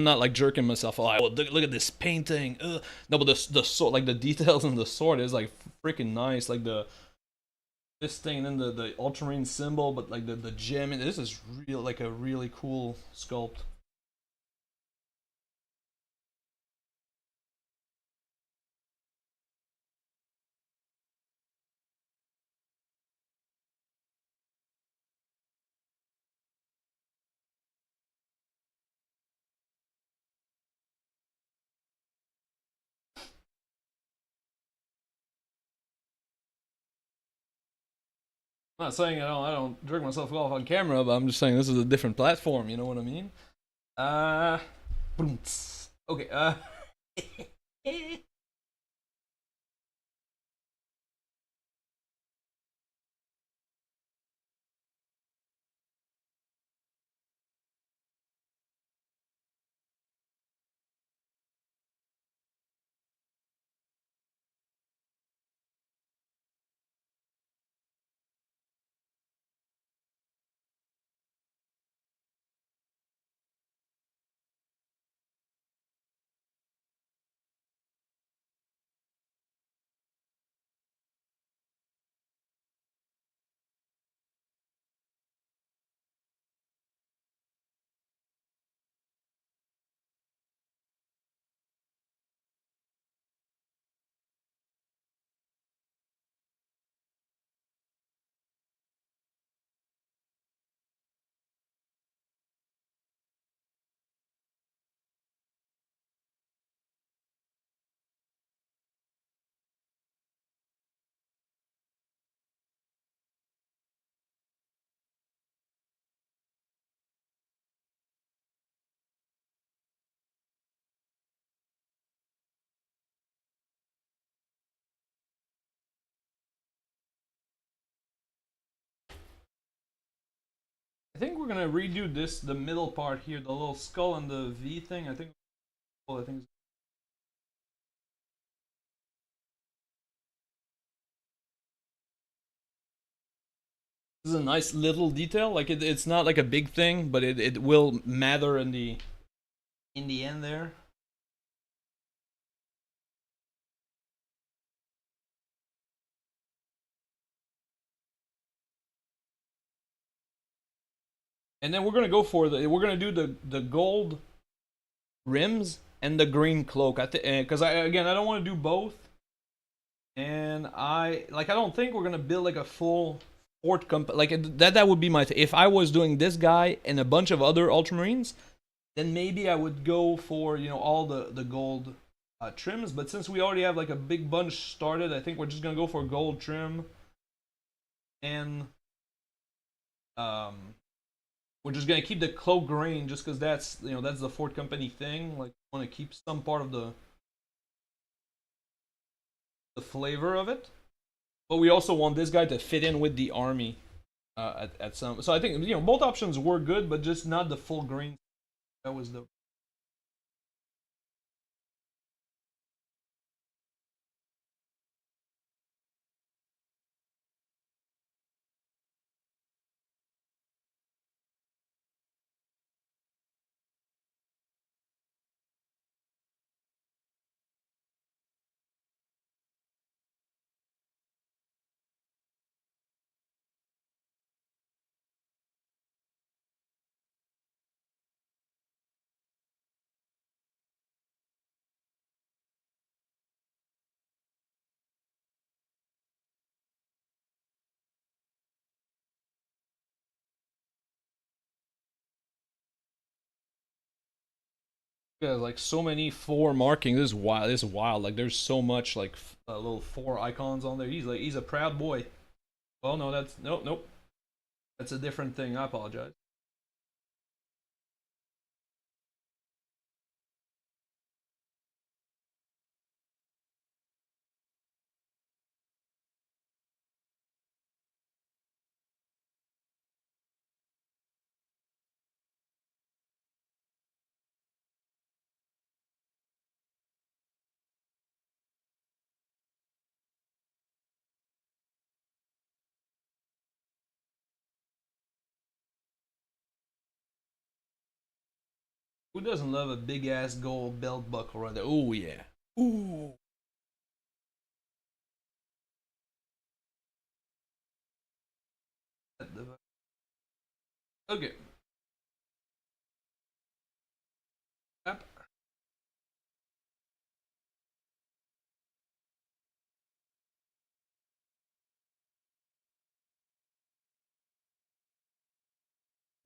S1: not like jerking myself. Oh, look at this painting. Ugh. No, but the sword, like the details in the sword is like freaking nice. Like this thing, and then the ultramarine symbol, but like the gem. And this is real, like a really cool sculpt. I'm not saying I don't jerk myself off on camera, but I'm just saying this is a different platform. You know what I mean? Uh, okay. I think we're gonna redo this, the middle part here, the little skull and the V thing. I think this is a nice little detail. Like it's not like a big thing, but it will matter in the end there. And then we're gonna go for we're gonna do the gold rims and the green cloak. I think because I don't want to do both, and I don't think we're gonna build like a full fort like that would be my if I was doing this guy and a bunch of other Ultramarines, then maybe I would go for all the gold trims. But since we already have like a big bunch started, I think we're just gonna go for gold trim, and we're just gonna keep the cloak grain just because that's that's the Ford Company thing. Like, want to keep some part of the flavor of it, but we also want this guy to fit in with the army at some. So I think both options were good, but just not the full grain. That was the. Yeah, like so many four markings. This is wild. This is wild. Like there's so much like little four icons on there. He's a proud boy. Oh no, that's nope. That's a different thing. I apologize. Who doesn't love a big ass gold belt buckle right there? Oh yeah. Ooh. Okay. Yep.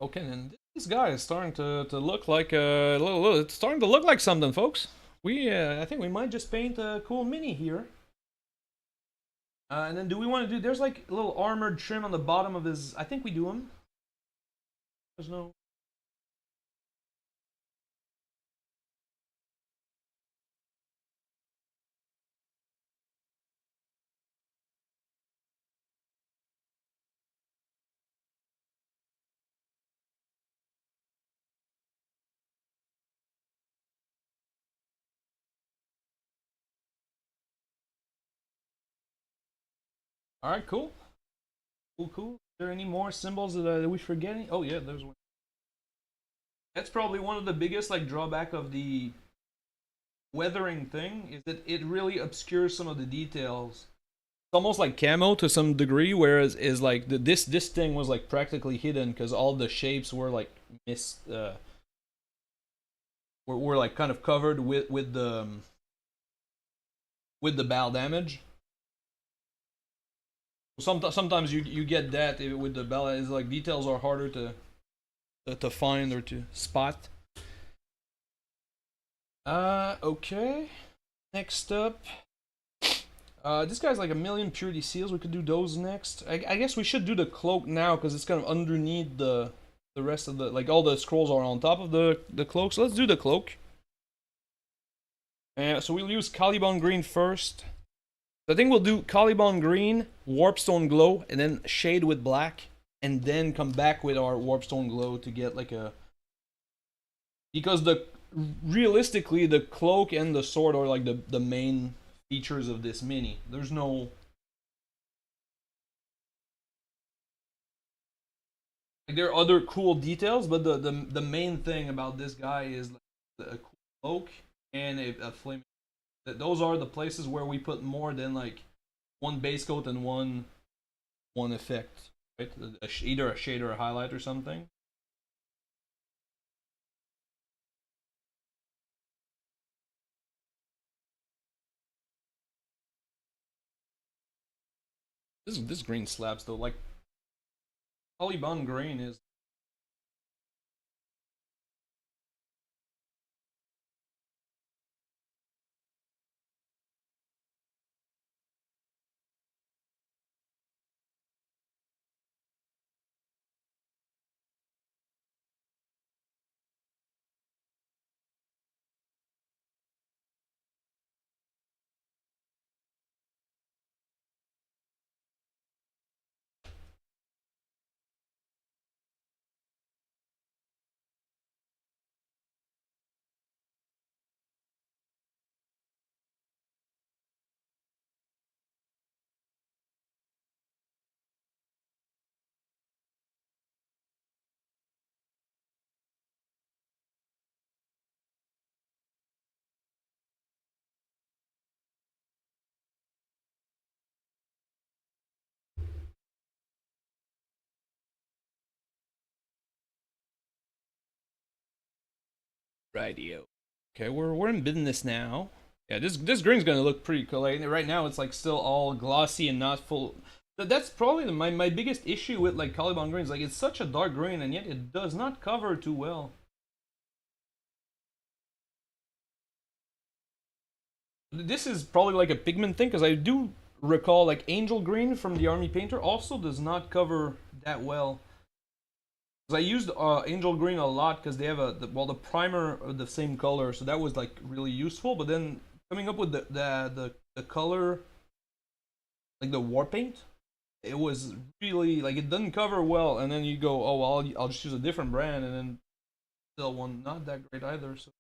S1: Okay, and this guy is starting to look like it's starting to look like something, folks. I think we might just paint a cool mini here. And then do we want to do? There's like a little armored trim on the bottom of his. I think we do him. There's no. All right, cool, cool. Is there any more symbols that we forgetting? Oh yeah, there's one. That's probably one of the biggest like drawback of the weathering thing is that it really obscures some of the details. It's almost like camo to some degree, whereas is like this thing was like practically hidden because all the shapes were like missed. Were like kind of covered with the bow damage. Sometimes you get that with the bell. Is like details are harder to find or to spot. Okay. Next up, this guy's like a million purity seals. We could do those next. I guess we should do the cloak now because it's kind of underneath the rest of the like all the scrolls are on top of the cloak. So let's do the cloak. So we'll use Caliban green first. I think we'll do Caliban green, Warpstone glow, and then shade with black. and then come back with our warpstone glow to get like a, because the realistically the cloak and the sword are like the main features of this mini. There's no, like, there are other cool details, but the main thing about this guy is like a cool cloak and a flame. Those are the places where we put more than like one base coat and one effect, right? Either a shade or a highlight or something. This green slaps though. Like Taliban green is. Radio. Okay, we're in business now. Yeah, this green's gonna look pretty cool. Like, right now, it's like still all glossy and not full. That's probably my biggest issue with like Caliban greens. Like, it's such a dark green, and yet it does not cover too well. This is probably like a pigment thing, because I do recall like Angel Green from the Army Painter also does not cover that well. Because I used Angel Green a lot because they have the primer of the same color, so that was like really useful. But then coming up with the color, like the war paint, it was really like it doesn't cover well. And then you go, oh well, I'll just use a different brand, and then still one not that great either. So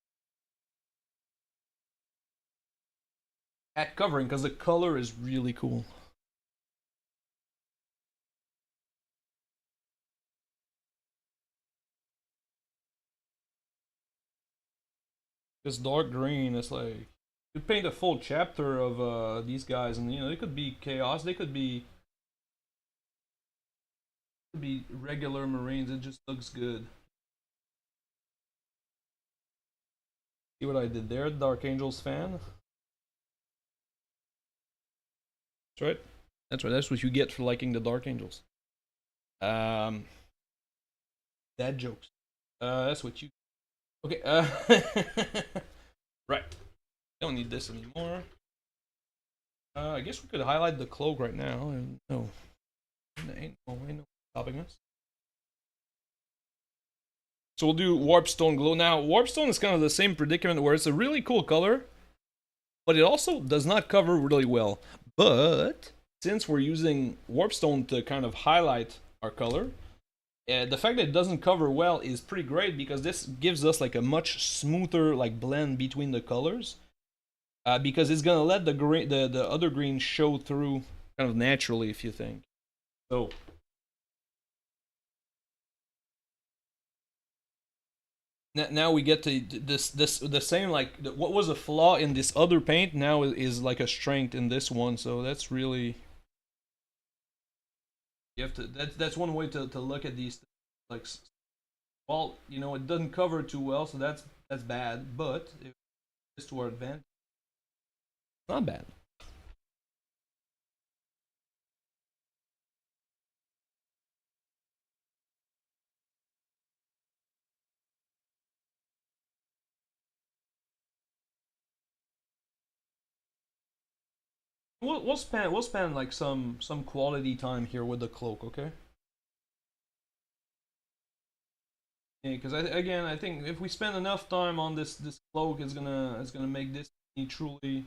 S1: at covering, because the color is really cool. This dark green is like you paint a full chapter of these guys, and you know they could be chaos, they could be regular Marines. It just looks good. See what I did there, Dark Angels fan? That's right. That's right. That's what you get for liking the Dark Angels. Um, dad jokes. That's what you. Okay. Right. Don't need this anymore. I guess we could highlight the cloak right now. No, ain't no stopping us. So we'll do Warpstone Glow. Now, Warpstone is kind of the same predicament where it's a really cool color, but it also does not cover really well. But since we're using Warpstone to kind of highlight our color, the fact that it doesn't cover well is pretty great, because this gives us like a much smoother like blend between the colors. Because it's gonna let the green, the other green show through kind of naturally, if you think. So now we get to this the same, like what was a flaw in this other paint now is like a strength in this one. So that's really, you have to, that's one way to look at these things. Like, well, you know, it doesn't cover too well, so that's bad, but if it's to our advantage, not bad. We'll spend like some quality time here with the cloak, okay? Yeah, because again, I think if we spend enough time on this cloak, it's gonna make this truly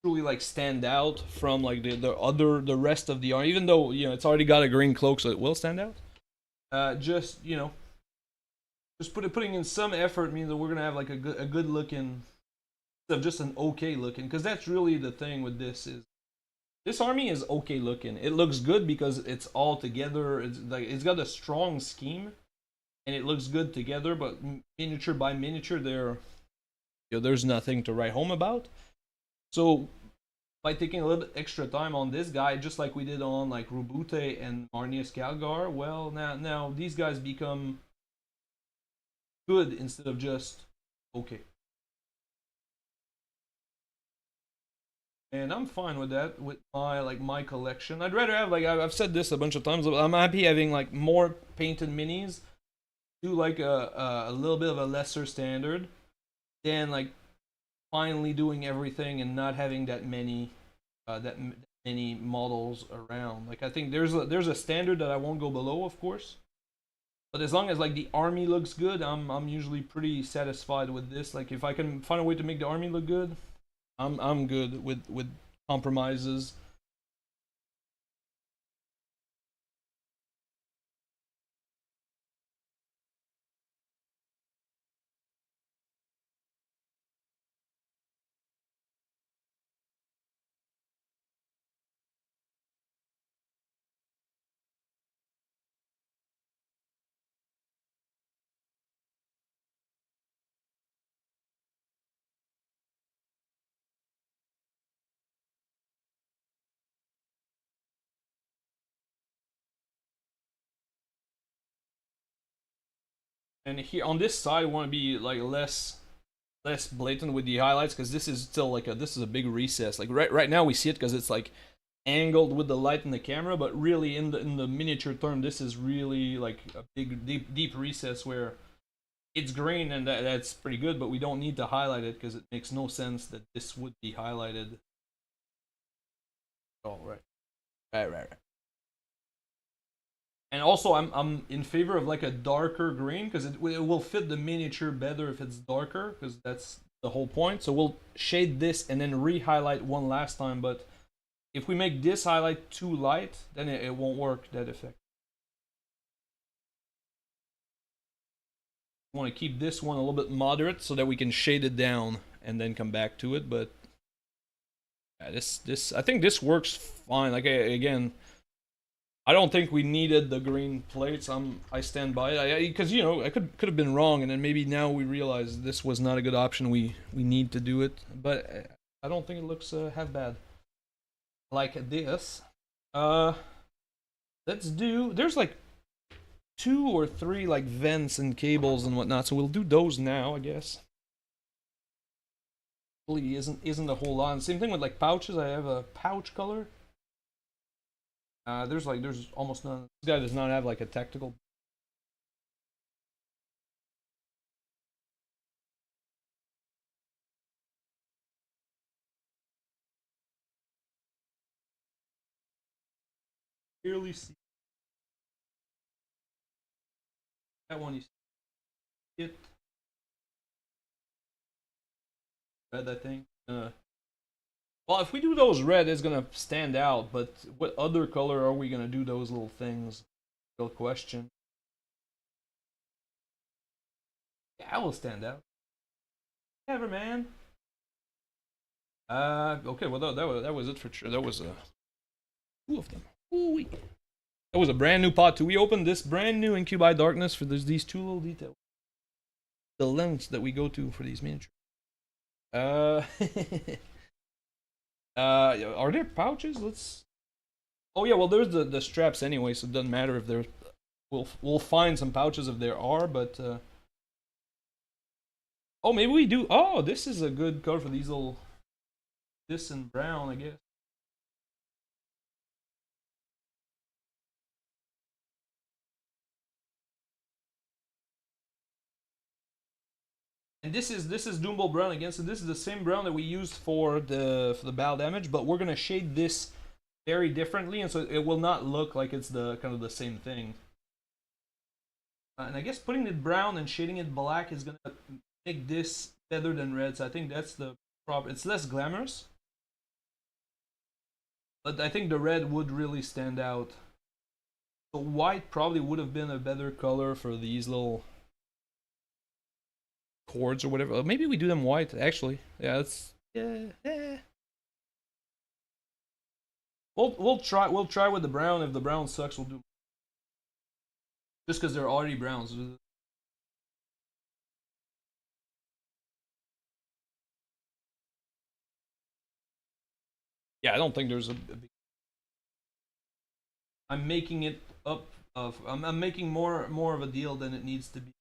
S1: truly like stand out from like the rest of the army, even though it's already got a green cloak, so it will stand out. Just just putting in some effort means that we're gonna have like a good looking, instead of just an okay looking, because that's really the thing with this is this army is okay looking. It looks good because it's all together. It's like it's got a strong scheme, and it looks good together. But miniature by miniature, there's nothing to write home about. So by taking a little bit extra time on this guy, just like we did on like Rubute and Marnius Calgar, well now these guys become good instead of just okay. And I'm fine with that with my collection. I'd rather have like I've said this a bunch of times. I'm happy having like more painted minis, do like a little bit of a lesser standard, than like finally doing everything and not having that many models around. Like I think there's a standard that I won't go below, of course. But as long as like the army looks good, I'm usually pretty satisfied with this. Like if I can find a way to make the army look good, I'm good with compromises. And here on this side, I want to be like less blatant with the highlights because this is still like this is a big recess. Like right now we see it because it's like angled with the light in the camera, but really in the miniature term, this is really like a big deep recess where it's green and that's pretty good, but we don't need to highlight it because it makes no sense that this would be highlighted. Oh right. And also, I'm in favor of like a darker green because it will fit the miniature better if it's darker because that's the whole point. So we'll shade this and then re-highlight one last time. But if we make this highlight too light, then it won't work that effect. We want to keep this one a little bit moderate so that we can shade it down and then come back to it. But yeah, this I think this works fine. Like again, I don't think we needed the green plates. I stand by it because I could have been wrong, and then maybe now we realize this was not a good option. We need to do it, but I don't think it looks half bad. Like this, uh, let's do. There's like two or three like vents and cables and whatnot, so we'll do those now, I guess. Really isn't a whole lot. And same thing with like pouches. I have a pouch color. There's almost none. This guy does not have like a tactical. Clearly see that one. You see it red, I think. Well, if we do those red, it's gonna stand out. But what other color are we gonna do those little things? Real question. Yeah, I will stand out. Never, man. Okay. Well, that was it for sure. That was two of them. Ooh, that was a brand new pot too. We opened this brand new Incubi Darkness for these two little details. The lengths that we go to for these miniatures. Uh, are there pouches? Let's. Oh yeah, well there's the straps anyway, so it doesn't matter if there's. We'll find some pouches if there are, but. Oh, maybe we do. Oh, this is a good color for these little. This and brown, I guess. And this is Doomble brown again. So this is the same brown that we used for the battle damage, but we're gonna shade this very differently, and so it will not look like it's the kind of the same thing. And I guess putting it brown and shading it black is gonna make this better than red. So I think that's the problem. It's less glamorous, But I think the red would really stand out. So white probably would have been a better color for these little cords or whatever. Maybe we do them white, actually. Yeah, that's... Yeah. We'll try with the brown. If the brown sucks, we'll do... Just because they're already browns. Yeah, I don't think there's a big... I'm making it up of... I'm making more of a deal than it needs to be.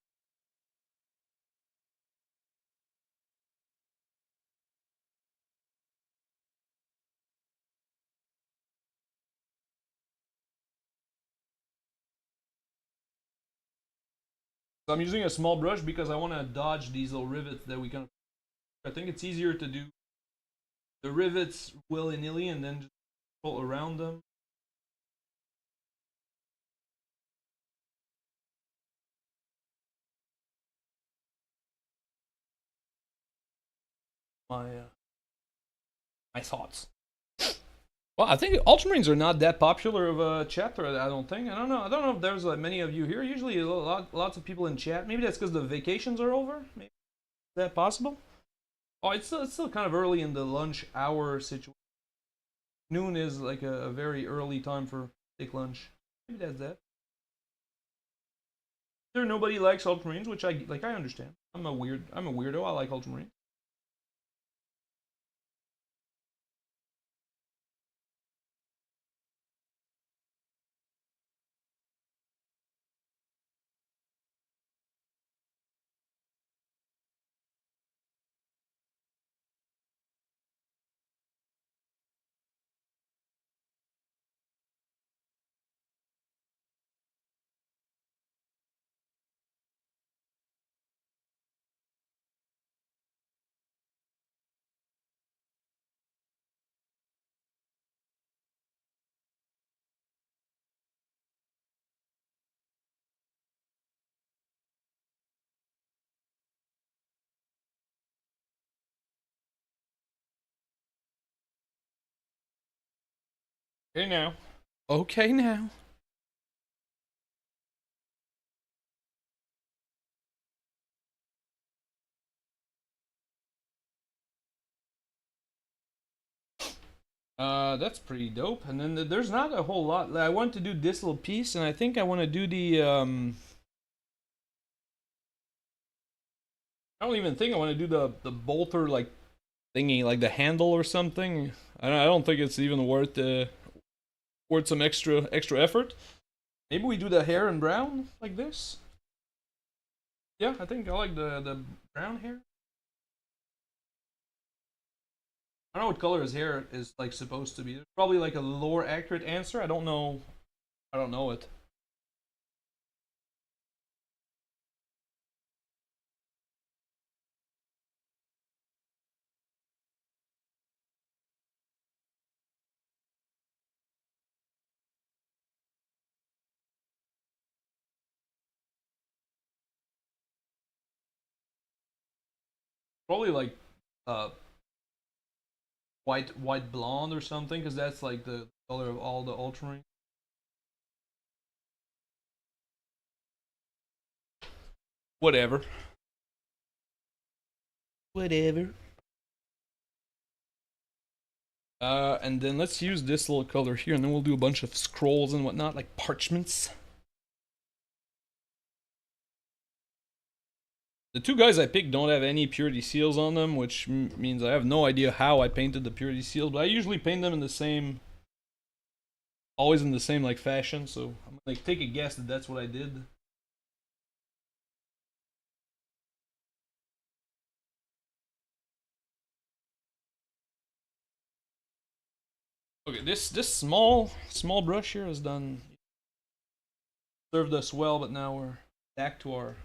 S1: So I'm using a small brush because I want to dodge these little rivets that we kind of... I think it's easier to do the rivets willy-nilly and then just pull around them. My thoughts. Well, I think Ultramarines are not that popular of a chapter. I don't think. I don't know. I don't know if there's many of you here. Usually, lots of people in chat. Maybe that's because the vacations are over. Maybe is that possible? Oh, it's still kind of early in the lunch hour situation. Noon is like a very early time for take lunch. Maybe that's that. There nobody likes Ultramarines, which I like. I understand. I'm a weirdo. I like Ultramarines. Okay now. Okay now. That's pretty dope. And then there's not a whole lot. I want to do this little piece, and I think I want to do the I don't even think I want to do the bolter like thingy, like the handle or something. I don't think it's even worth some extra effort. Maybe we do the hair in brown like this. Yeah, I think I like the brown hair. I don't know what color his hair is like supposed to be. It's probably like a more accurate answer. I don't know. I don't know it. Probably like uh white blonde or something, because that's like the color of all the Ultramarines. Whatever. Whatever. And then let's use this little color here, and then we'll do a bunch of scrolls and whatnot, like parchments. The two guys I picked don't have any purity seals on them, which means I have no idea how I painted the purity seals, but I usually paint them in the same, always in the same like fashion, so I'm gonna take a guess that that's what I did. Okay, this small brush here has done served us well, but now we're back to our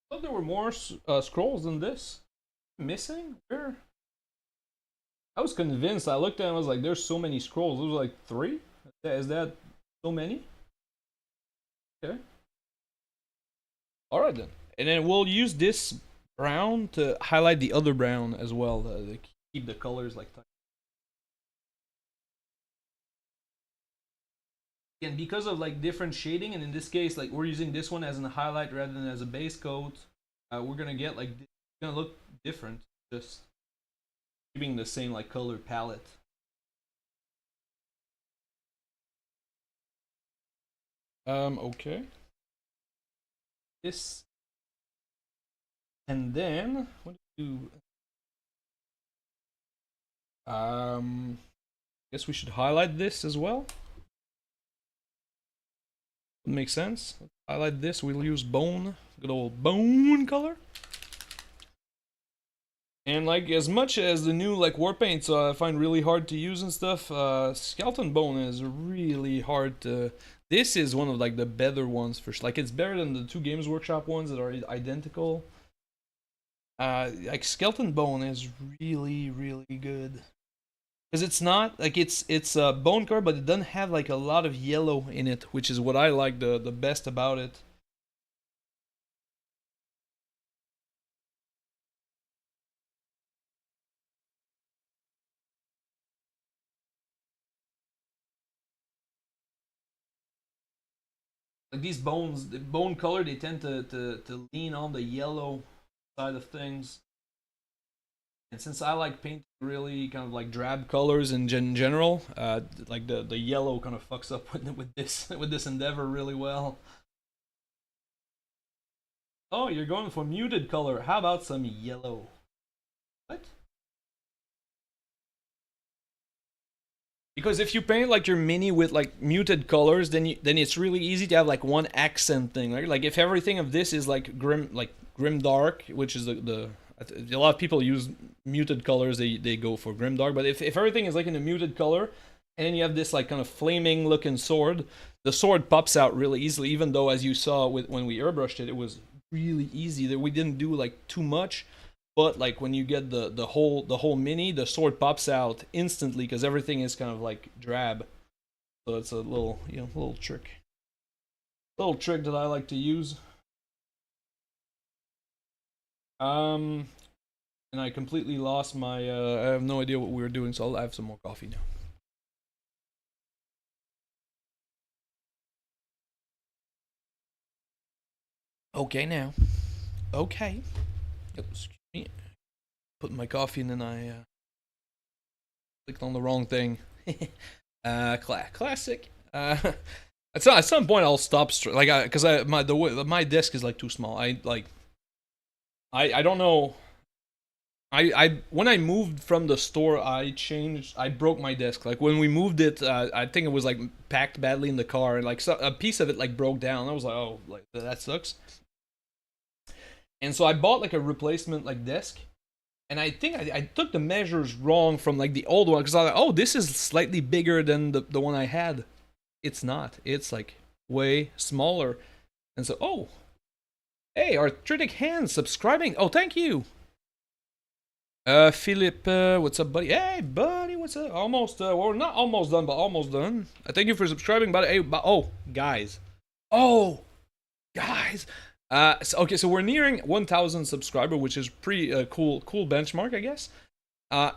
S1: I thought there were more scrolls than this. Missing? Where? I was convinced. I looked at it and I was like, there's so many scrolls. It was like 3? Is that so many? Okay. Alright then. And then we'll use this brown to highlight the other brown as well. To keep the colors like that. And because of like different shading, and in this case, like we're using this one as a highlight rather than as a base coat, we're gonna get like it's gonna look different, just keeping the same like color palette. Okay. This, and then what do you do? Guess we should highlight this as well. Makes sense. Highlight this. We'll use bone, good old bone color. And like as much as the new like war paints I find really hard to use and stuff, skeleton bone is really hard to. This is one of like the better ones for like it's better than the two Games Workshop ones that are identical. Like skeleton bone is really good. Because it's not like it's bone color, but it doesn't have like a lot of yellow in it, which is what I like the best about it. Like these bones, the bone color, they tend to lean on the yellow side of things. And since I like painting really kind of like drab colors in general, like the yellow kind of fucks up with this endeavor really well. Oh, you're going for muted color. How about some yellow? What? Because if you paint like your mini with like muted colors, then it's really easy to have like one accent thing, right? Like if everything of this is like grimdark, which is a lot of people use muted colors, they go for grimdark. But if everything is like in a muted color, and then you have this like kind of flaming looking sword, the sword pops out really easily. Even though, as you saw when we airbrushed it, it was really easy. That we didn't do like too much. But like when you get the whole mini, the sword pops out instantly because everything is kind of like drab. So it's a little little trick that I like to use. And I completely lost my. I have no idea what we were doing, so I'll have some more coffee now. Okay now. Okay. Excuse me. Put my coffee and then I clicked on the wrong thing. Classic. At some point I'll stop like because my desk is like too small. I don't know. I when I moved from the store, I broke my desk. Like when we moved it, I think it was like packed badly in the car, and like a piece of it like broke down. I was like, oh, like that sucks. And so I bought like a replacement like desk, and I think I took the measures wrong from like the old one because I was like, oh, this is slightly bigger than the one I had. It's not. It's like way smaller. And so, oh, hey, Arthritic Hands subscribing. Oh, thank you. Philip, what's up, buddy? Hey, buddy, what's up? Almost, well, not almost done, but almost done. Thank you for subscribing, buddy. Hey, oh, guys. Oh, guys. Okay, so we're nearing 1,000 subscriber, which is pretty cool benchmark, I guess.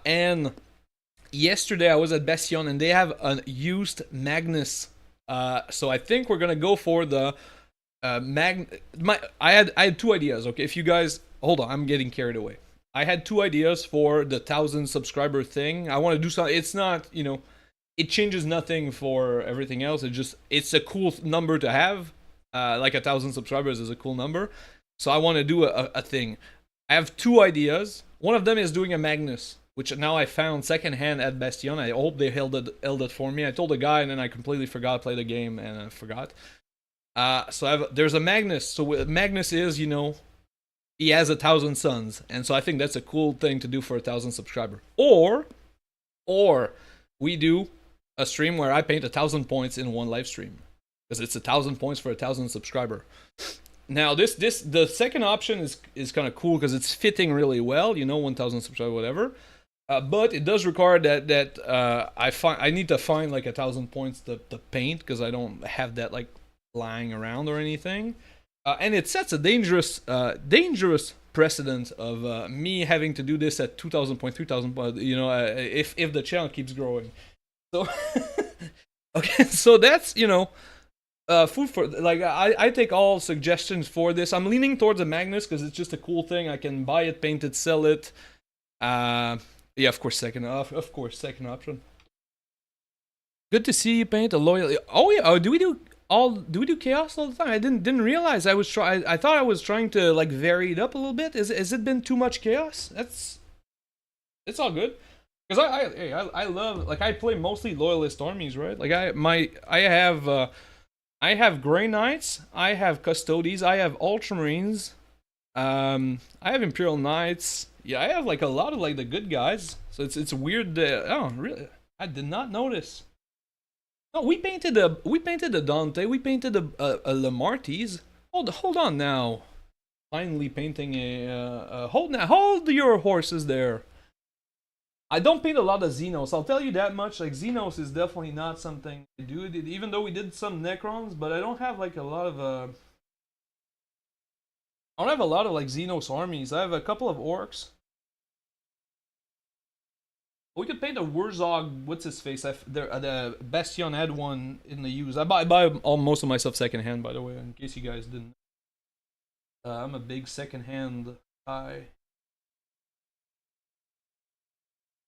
S1: And yesterday I was at Bastion, and they have a used Magnus. So I think we're gonna go for the I had two ideas. Okay, if you guys hold on, I'm getting carried away. I had two ideas for the 1,000 subscriber thing. I want to do something. It's not, it changes nothing for everything else. It's a cool number to have. Like 1,000 subscribers is a cool number. So I want to do a thing. I have two ideas. One of them is doing a Magnus, which now I found secondhand at Bastion. I hope they held it for me. I told the guy, and then I completely forgot to play the game, and I forgot. So there's a Magnus. So Magnus is, he has 1,000 suns, and so I think that's a cool thing to do for 1,000 subscriber. Or we do a stream where I paint 1,000 points in one live stream, because it's 1,000 points for 1,000 subscriber. Now the second option is kind of cool because it's fitting really well. You know, 1,000 subscribers, whatever. But it does require that I need to find like 1,000 points to paint because I don't have that like lying around or anything. And it sets a dangerous precedent of me having to do this at 2,000 points, 3,000 points. You know, if the channel keeps growing. So okay, so that's food for like I take all suggestions for this. I'm leaning towards a Magnus because it's just a cool thing. I can buy it, paint it, sell it. Yeah, of course, second option. Good to see you paint a loyal. Oh yeah, do we do chaos all the time? I didn't realize I was I thought I was trying to like vary it up a little bit. Has it been too much chaos? It's all good. Because I love, like, I play mostly loyalist armies, right? Like I have Grey Knights, I have Custodes, I have Ultramarines, I have Imperial Knights. Yeah, I have like a lot of like the good guys. So it's weird. Oh, really? I did not notice. No, we painted a Dante. We painted a Lamartine. Hold on now. Finally painting a hold your horses there. I don't paint a lot of Xenos, I'll tell you that much. Like, Xenos is definitely not something I do, even though we did some Necrons, but I don't have like a lot of I don't have a lot of like Xenos armies. I have a couple of orcs. We could paint a Wurzog, what's his face? The Bastion had one in the use. I buy most of my stuff secondhand, by the way, in case you guys didn't. I'm a big secondhand guy.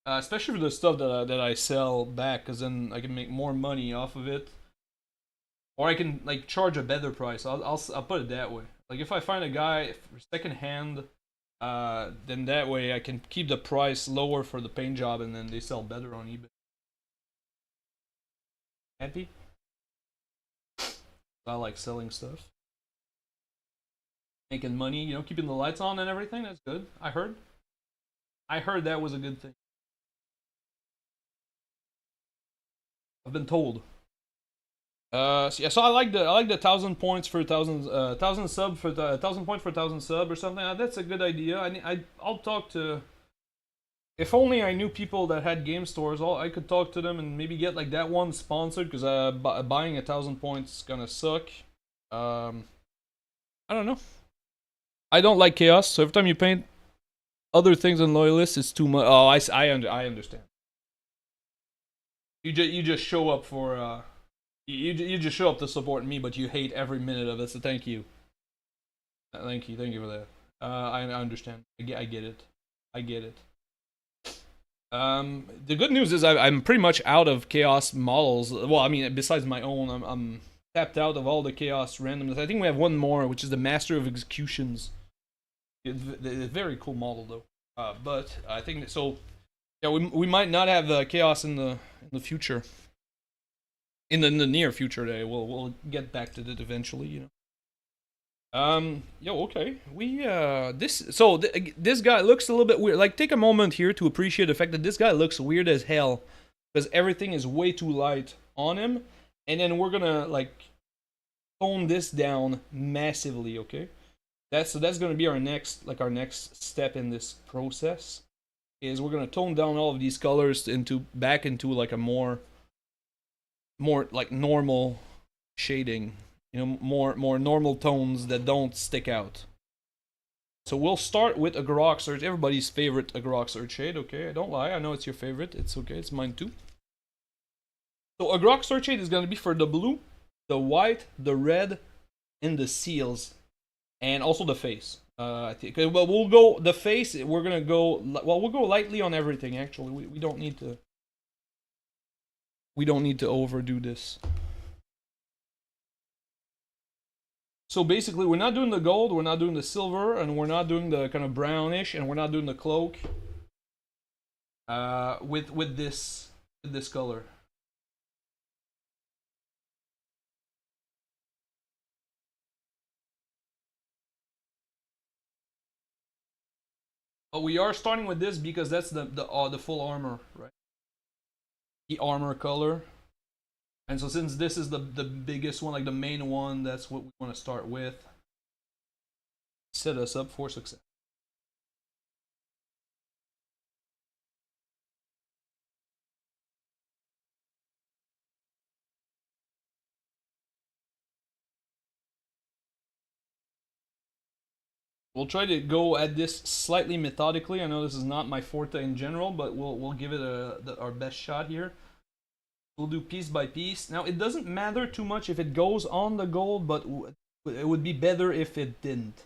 S1: Especially for the stuff that I sell back, because then I can make more money off of it, or I can like charge a better price. I'll put it that way. Like if I find a guy for second hand, then that way I can keep the price lower for the paint job, and then they sell better on eBay. Happy? I like selling stuff, making money. You know, keeping the lights on and everything. That's good. I heard that was a good thing. I've been told. So yeah, so I like the 1,000 points for 1,000 sub for 1,000 points for 1,000 sub or something. That's a good idea. I'll talk to. If only I knew people that had game stores, I could talk to them and maybe get like that one sponsored, because buying 1,000 points is gonna suck. I don't know. I don't like chaos, so every time you paint other things on loyalists, it's too much. Oh, I understand. You just show up for you just show up to support me, but you hate every minute of it. So thank you. Thank you for that. I understand. I get it. The good news is I'm pretty much out of chaos models. Well, I mean, besides my own, I'm tapped out of all the chaos randomness. I think we have one more, which is the Master of Executions. It's a very cool model though. But I think so. Yeah, we might not have chaos in the future. In the near future, we'll get back to that eventually, you know. Okay. This guy looks a little bit weird. Like, take a moment here to appreciate the fact that this guy looks weird as hell, because everything is way too light on him, and then we're gonna like tone this down massively, okay? That's gonna be our next step in this process. Is we're gonna tone down all of these colors back into like a more like normal shading, you know, more normal tones that don't stick out. So we'll start with a Grok Search, everybody's favorite Grok Search shade. Okay, I don't lie, I know it's your favorite. It's okay, it's mine too. So a Grok Search shade is gonna be for the blue, the white, the red, and the seals, and also the face. I think. Well, we'll go the face. We'll go lightly on everything. Actually, we don't need to. We don't need to overdo this. So basically, we're not doing the gold, we're not doing the silver, and we're not doing the kind of brownish, and we're not doing the cloak. With this color. But we are starting with this because that's the full armor, right? The armor color. And so since this is the biggest one, like the main one, that's what we want to start with. set us up for success. We'll try to go at this slightly methodically. I know this is not my forte in general, but we'll give it our best shot here. We'll do piece by piece. Now, it doesn't matter too much if it goes on the gold, but it would be better if it didn't.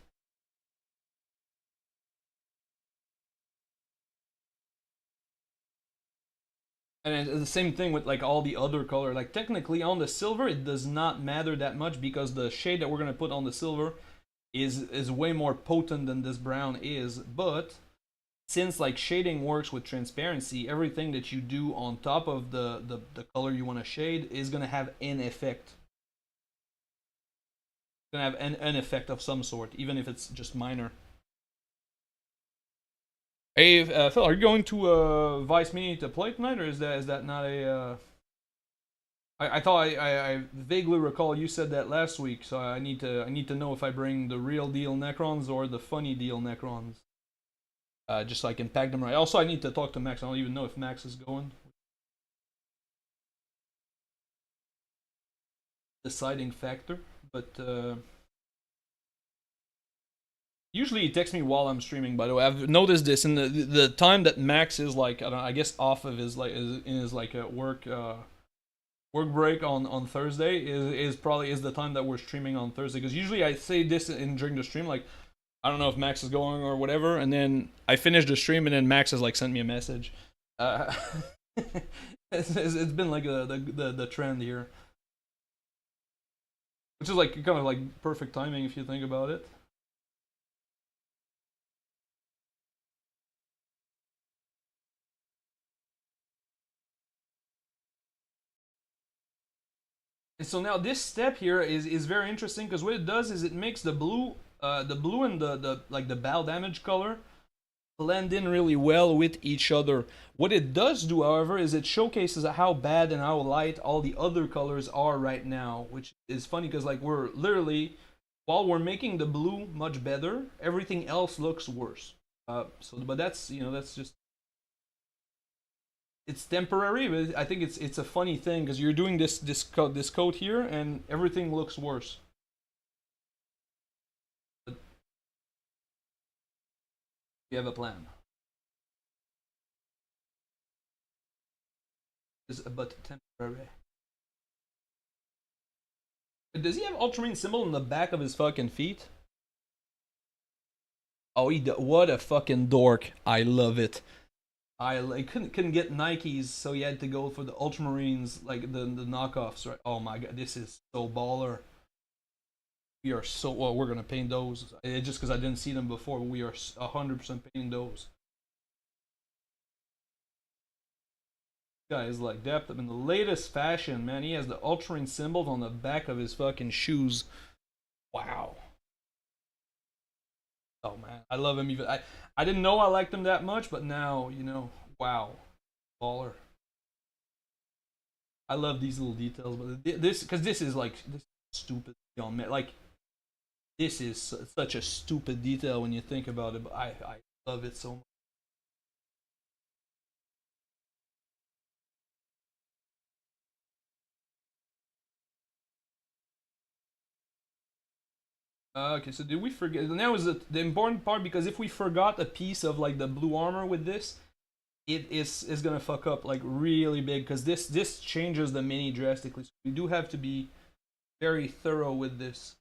S1: And it's the same thing with like all the other color. Like technically on the silver, it does not matter that much because the shade that we're gonna put on the silver is way more potent than this brown is. But since like shading works with transparency, everything that you do on top of the color you want to shade is gonna have an effect. It's gonna have an effect of some sort, even if it's just minor. Hey, Phil, are you going to Vice Mini to play tonight, or is that not a? I thought I vaguely recall you said that last week, so I need to know if I bring the real deal Necrons or the funny deal Necrons, just so I can pack them right. Also, I need to talk to Max. I don't even know if Max is going. Deciding factor, but usually he texts me while I'm streaming. By the way, I've noticed this in the time that Max is like I guess off of his like is in his like work break on Thursday is probably is the time that we're streaming on Thursday, because usually I say this during the stream, like I don't know if Max is going or whatever, and then I finish the stream and then Max has like sent me a message. Uh, it's been like the trend here, which is like kind of like perfect timing if you think about it. And so now this step here is very interesting because what it does is it makes the blue and the like the battle damage color blend in really well with each other. What it does do, however, is it showcases how bad and how light all the other colors are right now, which is funny because like we're literally while we're making the blue much better, everything else looks worse. But that's that's just it's temporary, but I think it's a funny thing because you're doing this coat here and everything looks worse. But you have a plan. It's but temporary. Does he have Ultramarine symbol on the back of his fucking feet? Oh, what a fucking dork! I love it. I couldn't get Nikes, so he had to go for the Ultramarines, like the knockoffs, right? Oh my god, this is so baller. We are so well. We're gonna paint those. Just because I didn't see them before, but we are 100% painting those. This guy is like depth in the latest fashion, man. He has the Ultramarine symbols on the back of his fucking shoes. Wow. Oh man, I love him. Even I didn't know I liked him that much, but now wow, baller. I love these little details, but this because this is like this is stupid, man. Like this is such a stupid detail when you think about it, but I love it so much. Okay, so did we forget? And that was the important part because if we forgot a piece of like the blue armor with this, it is gonna fuck up like really big because this changes the mini drastically. So we do have to be very thorough with this,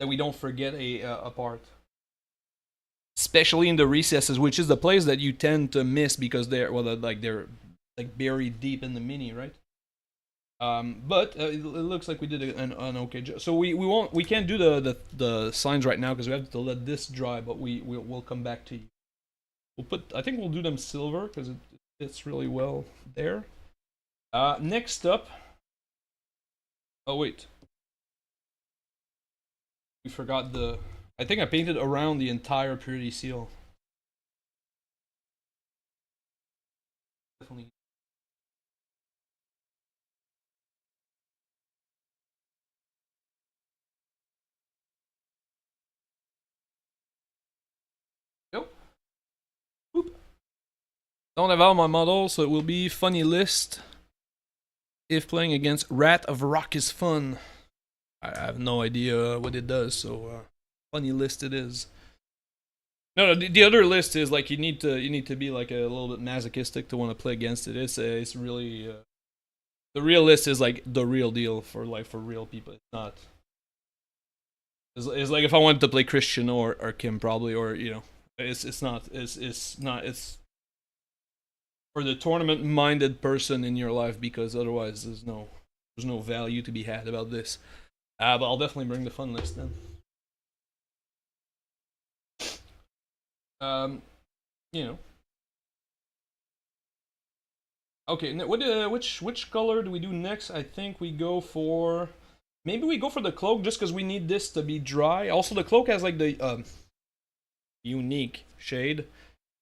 S1: that we don't forget a part. Especially in the recesses, which is the place that you tend to miss because they're like buried deep in the mini, right? But it looks like we did an okay job. So we can't do the signs right now because we have to let this dry. But we'll come back to you. I think we'll do them silver because it fits really well there. Next up. Oh wait, we forgot the. I think I painted around the entire purity seal. Definitely. Don't have all my models, so it will be funny list. If playing against Rat of Rock is fun. I have no idea what it does, so funny list it is. No, the other list is like you need to be like a little bit masochistic to want to play against it. It's really the real list is like the real deal for real people. It's not. It's like if I wanted to play Christian or Kim probably, or you know, it's not for the tournament minded person in your life, because otherwise there's no value to be had about this. But I'll definitely bring the fun list then. You know. Okay, which color do we do next? I think we go for maybe we go for the cloak just because we need this to be dry. Also, the cloak has like the unique shade.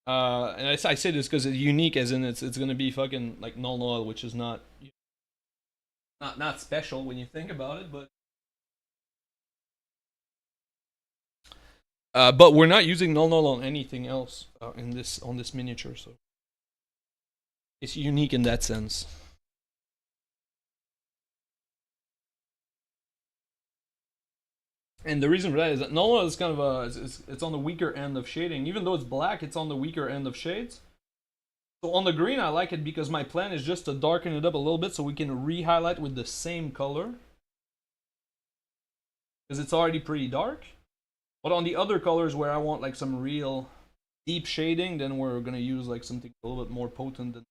S1: And I say this because it's unique, as in it's gonna be fucking like null oil, which is not special when you think about it, but we're not using null on anything else in this on this miniature, so it's unique in that sense. And the reason for that is that null oil is kind of it's on the weaker end of shading. Even though it's black, it's on the weaker end of shades. So on the green, I like it because my plan is just to darken it up a little bit so we can re-highlight with the same color. Because it's already pretty dark. But on the other colors where I want like some real deep shading, then we're going to use like something a little bit more potent than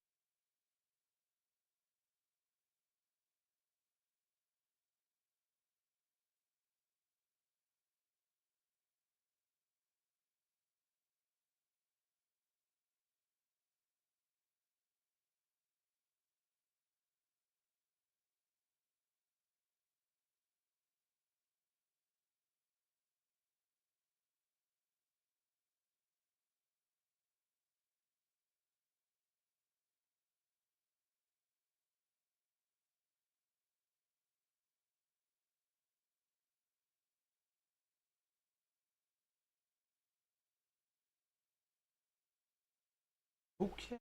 S1: okay.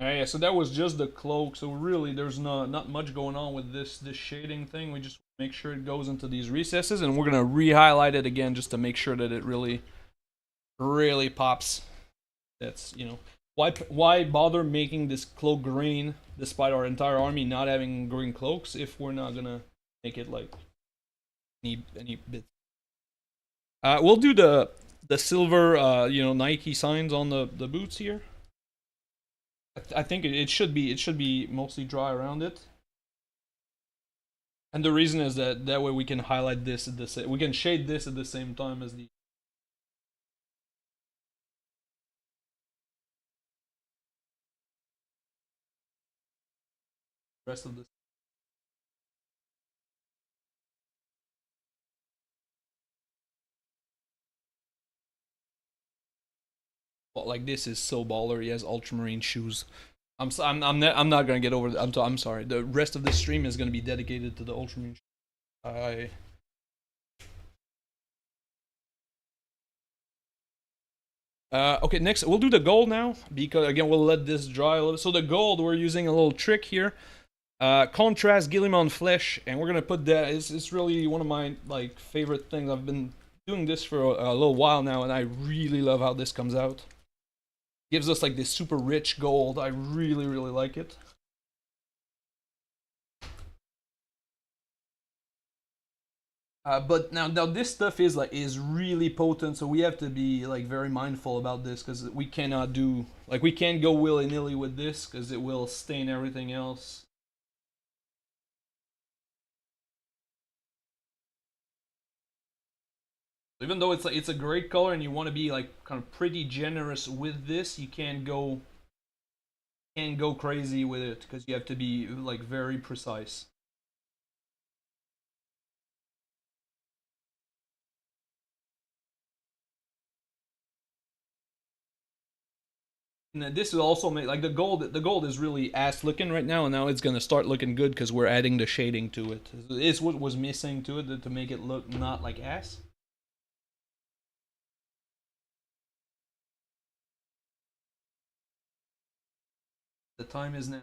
S1: Alright, yeah, so that was just the cloak. So really, there's not much going on with this shading thing. We just make sure it goes into these recesses, and we're gonna re-highlight it again just to make sure that it really pops. That's, you know, why bother making this cloak green despite our entire army not having green cloaks if we're not gonna make it like any bit. We'll do the silver you know, Nike signs on the boots here. I think it should be mostly dry around it. And the reason is that way we can highlight this at the we can shade this at the same time as the rest of this. But like, this is so baller. He has Ultramarine shoes. I'm not gonna get over. I'm sorry. The rest of this stream is gonna be dedicated to the Ultramarine. Okay, next we'll do the gold now, because again we'll let this dry a little. So the gold, we're using a little trick here. Contrast Guilliman flesh, and we're gonna put that. It's really one of my like favorite things. I've been doing this for a little while now, and I really love how this comes out. Gives us like this super rich gold. I really like it. But now this stuff is really potent, so we have to be like very mindful about this, because we cannot do we can't go willy-nilly with this, because it will stain everything else. Even though it's a great color and you want to be like kind of pretty generous with this, you can't go crazy with it, because you have to be like very precise. And this will also make like the gold is really ass looking right now, and now it's gonna start looking good because we're adding the shading to it. It's what was missing to it to make it look not like ass. The time is now.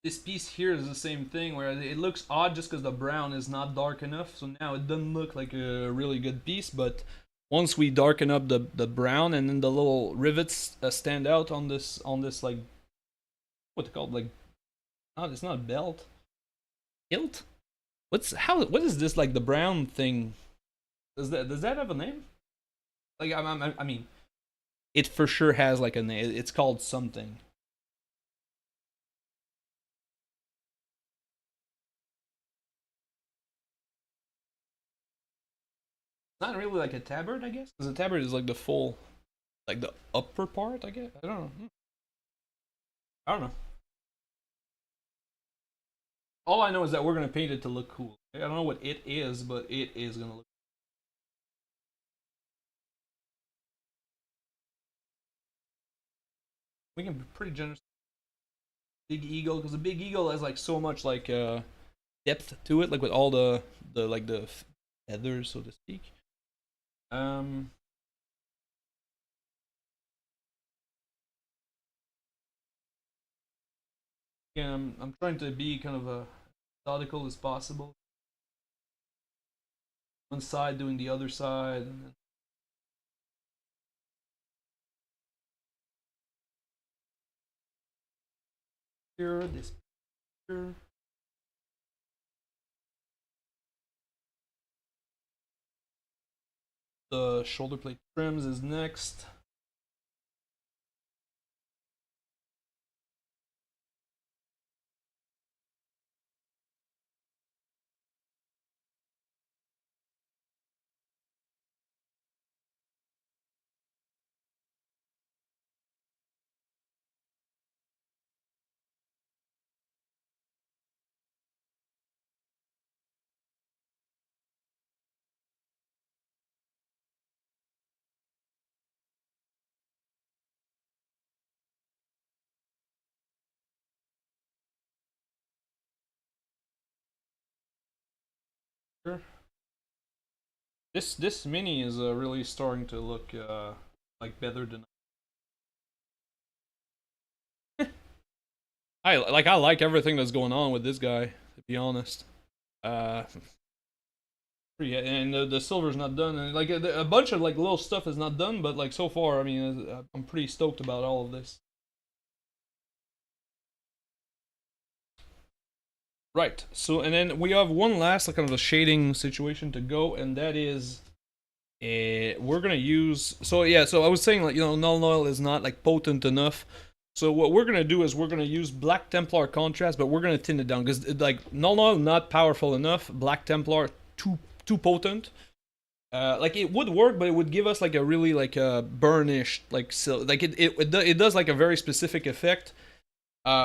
S1: This piece here is the same thing where it looks odd just because the brown is not dark enough. So now it doesn't look like a really good piece, but once we darken up the brown and then the little rivets stand out on this like what's it called, like, not, it's not a belt, hilt. What is this, like the brown thing? Does that have a name? Like I mean, it for sure has like a name. It's called something. Not really like a tabard, I guess. Because a tabard is like the full, like the upper part, I guess. I don't know. I don't know. All I know is that we're gonna paint it to look cool. I don't know what it is, but it is gonna look. We can be pretty generous. Big eagle, because the big eagle has like so much like depth to it, like with all the like the feathers, so to speak. Um, yeah, I'm trying to be kind of methodical as possible. One side doing the other side, and then here, this here. The shoulder plate trims is next. Sure. This mini is really starting to look like better than I like everything that's going on with this guy, to be honest. Uh, yeah, and the silver's not done, and like a bunch of like little stuff is not done, but like so far, I mean, I'm pretty stoked about all of this. Right. So and then we have one last like kind of a shading situation to go, and that is we're gonna use. So yeah, so I was saying like null oil is not like potent enough. So what we're gonna do is we're gonna use Black Templar contrast, but we're gonna thin it down because like null oil not powerful enough. Black Templar too potent. Like it would work, but it would give us like a really like a burnished like like it does like a very specific effect,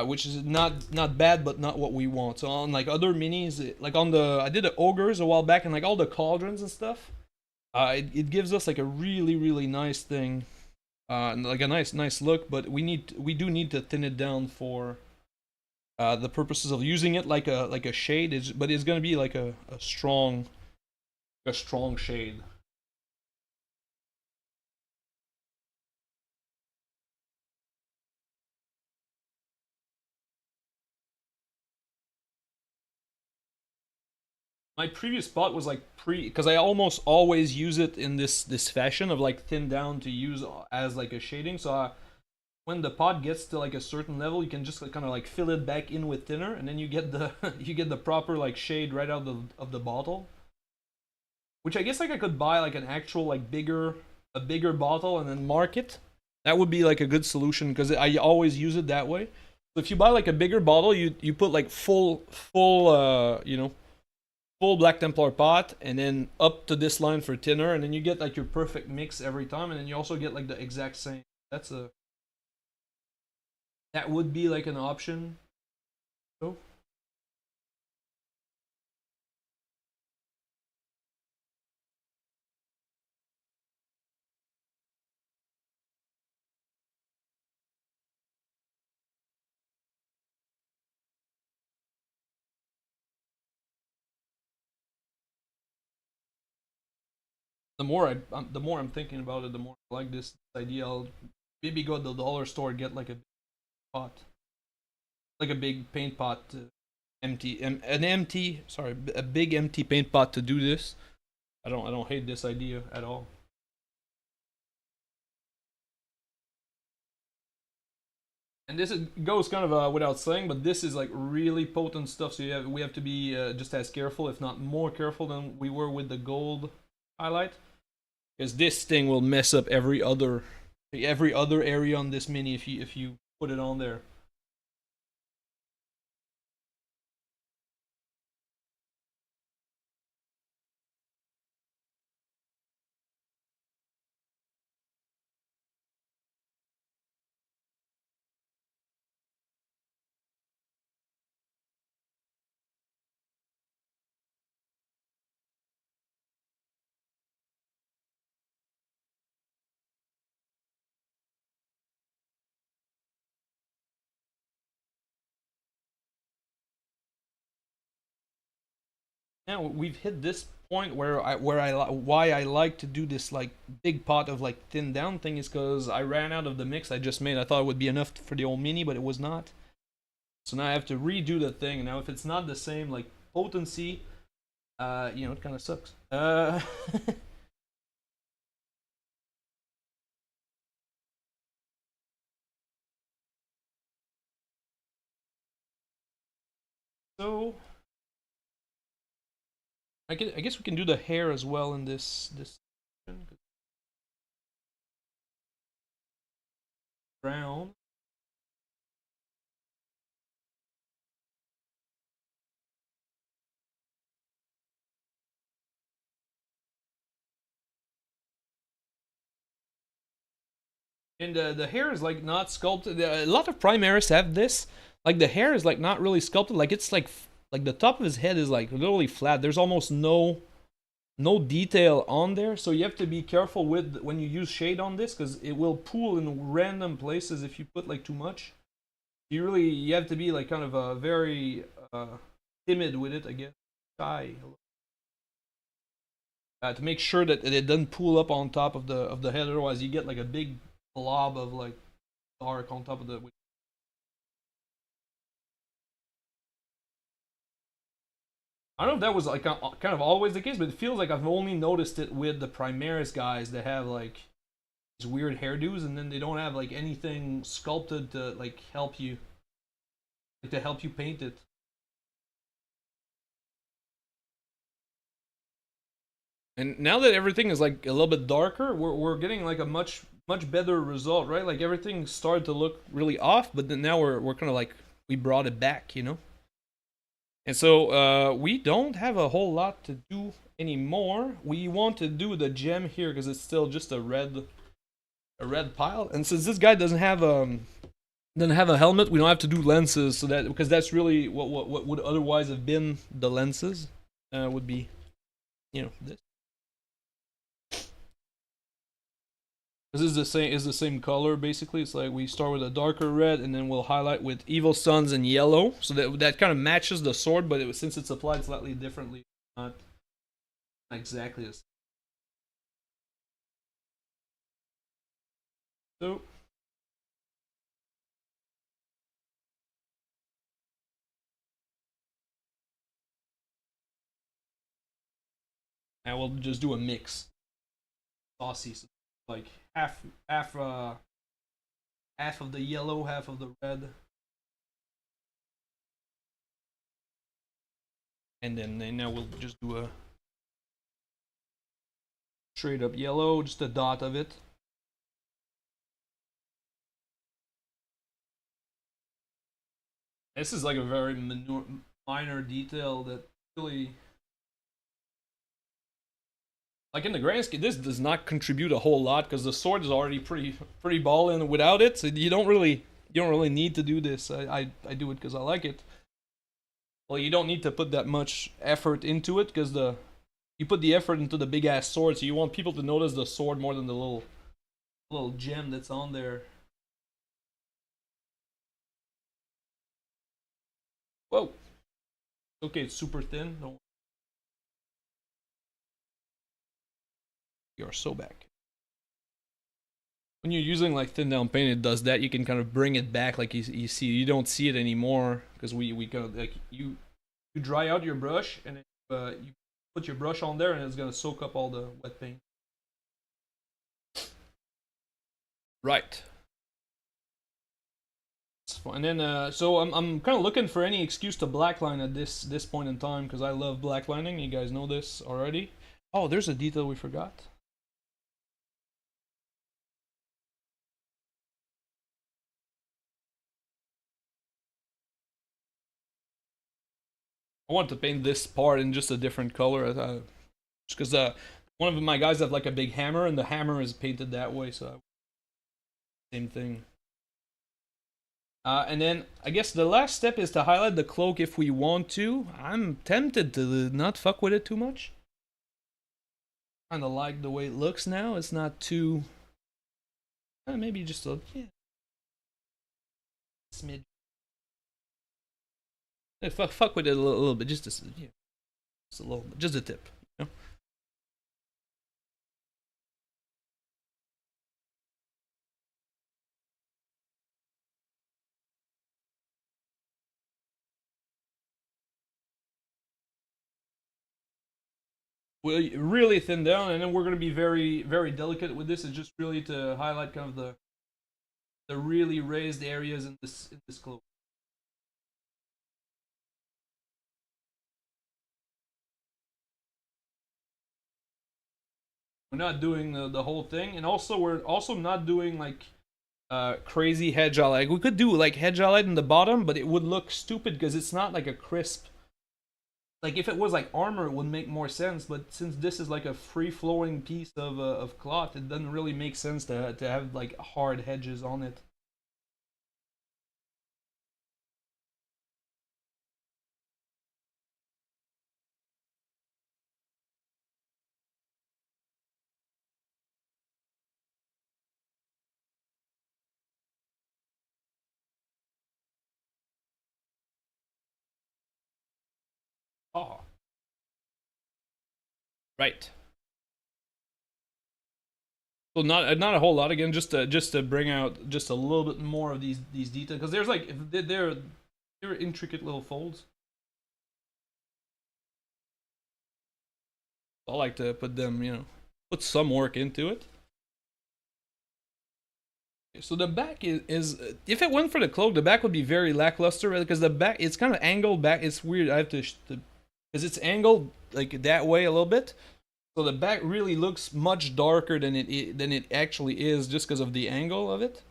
S1: which is not bad, but not what we want. So on like other minis, like on the I did the ogres a while back, and like all the cauldrons and stuff, it gives us like a really nice thing, like a nice look. But we do need to thin it down for the purposes of using it like a shade. But it's gonna be like a strong shade. My previous spot was like because I almost always use it in this fashion of like thin down to use as like a shading. So when the pot gets to like a certain level, you can just like, kind of like fill it back in with thinner, and then you get the you get the proper like shade right out of the bottle. Which I guess like I could buy like an actual like a bigger bottle and then mark it. That would be like a good solution because I always use it that way. So if you buy like a bigger bottle, you put like full full Black Templar pot, and then up to this line for thinner, and then you get like your perfect mix every time, and then you also get like the exact same. That would be like an option. Oh, the more I'm thinking about it, the more I like this idea. I'll maybe go to the dollar store and get like a pot, like a big paint pot, a big empty paint pot to do this. I don't hate this idea at all. And goes kind of without saying, but this is like really potent stuff. So we have to be just as careful, if not more careful, than we were with the gold highlight, because this thing will mess up every other area on this mini if you put it on there. Now we've hit this point why I like to do this like big pot of like thin down thing is because I ran out of the mix I just made. I thought it would be enough for the old mini, but it was not. So now I have to redo the thing. And now if it's not the same like potency, it kind of sucks. So I guess we can do the hair as well in this brown. And the hair is like not sculpted. A lot of Primaris have this. Like the hair is like not really sculpted. Like it's like the top of his head is like literally flat. There's almost no detail on there. So you have to be careful with when you use shade on this because it will pool in random places if you put like too much. You have to be like kind of very timid with it, I guess. Shy. To make sure that it doesn't pool up on top of the head. Otherwise, you get like a big blob of like dark on top of the. I don't know if that was like kind of always the case, but it feels like I've only noticed it with the Primaris guys that have like these weird hairdos, and then they don't have like anything sculpted to like help you paint it. And now that everything is like a little bit darker, we're getting like a much better result, right? Like everything started to look really off, but then now we're kind of like we brought it back, you know. And so we don't have a whole lot to do anymore. We want to do the gem here because it's still just a red pile. And since this guy doesn't have a helmet, we don't have to do lenses. So that because that's really what would otherwise have been the lenses would be, this. This is the same color basically. It's like we start with a darker red and then we'll highlight with Evil Suns and yellow, so that kind of matches the sword, but since it's applied slightly differently, not exactly the same. So now we'll just do a mix, saucy, so like half of the yellow, half of the red, and then now we'll just do a straight up yellow, just a dot of it. This is like a very minor detail that really, like in the grand scheme, this does not contribute a whole lot because the sword is already pretty ballin' without it. So you don't really need to do this. I do it because I like it. Well, you don't need to put that much effort into it because the you put the effort into the big ass sword, so you want people to notice the sword more than the little gem that's on there. Whoa. Okay, it's super thin. Don't You're so back. When you're using like thin down paint, it does that. You can kind of bring it back, like you see. You don't see it anymore because we kind of like you dry out your brush and then, you put your brush on there and it's gonna soak up all the wet paint. Right. And then, so I'm kind of looking for any excuse to blackline at this point in time because I love blacklining. You guys know this already. Oh, there's a detail we forgot. I want to paint this part in just a different color, just because one of my guys have like a big hammer and the hammer is painted that way, so same thing. And then I guess the last step is to highlight the cloak if we want to. I'm tempted to not fuck with it too much. Kind of like the way it looks now. It's not too. Maybe just a smidge. Fuck with it a little bit, just a little bit, just a tip. You know? We'll really thin down, and then we're going to be very, very delicate with this. It's just really to highlight kind of the really raised areas in this cloak. We're not doing the whole thing, and also we're also not doing like crazy hedge highlight. We could do like hedge highlight in the bottom, but it would look stupid because it's not like a crisp. Like if it was like armor, it would make more sense. But since this is like a free-flowing piece of cloth, it doesn't really make sense to have like hard hedges on it. Oh, right. So not a whole lot again, just to bring out just a little bit more of these details because there's like they're intricate little folds. I like to put them, put some work into it. So the back is if it went for the cloak, the back would be very lackluster because the back it's kind of angled back. It's weird. I have to because it's angled like that way a little bit. So the back really looks much darker than it actually is just because of the angle of it.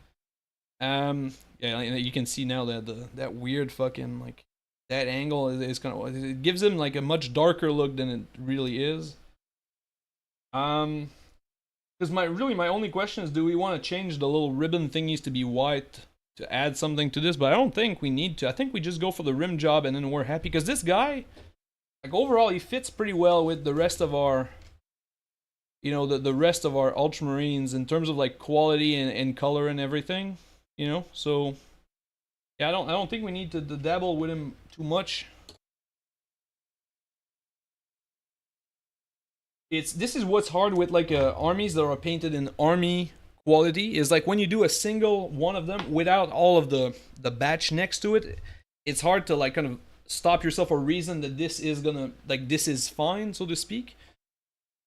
S1: Yeah, you can see now that that weird fucking like that angle is kind of it gives him like a much darker look than it really is. Because my only question is, do we want to change the little ribbon thingies to be white to add something to this? But I don't think we need to. I think we just go for the rim job and then we're happy. Because this guy, like overall, he fits pretty well with the rest of our, the rest of our Ultramarines in terms of like quality and color and everything. So yeah, I don't think we need to dabble with him too much. This is what's hard with like armies that are painted in army quality is like when you do a single one of them without all of the batch next to it, it's hard to like kind of stop yourself or reason that this is gonna like this is fine, so to speak.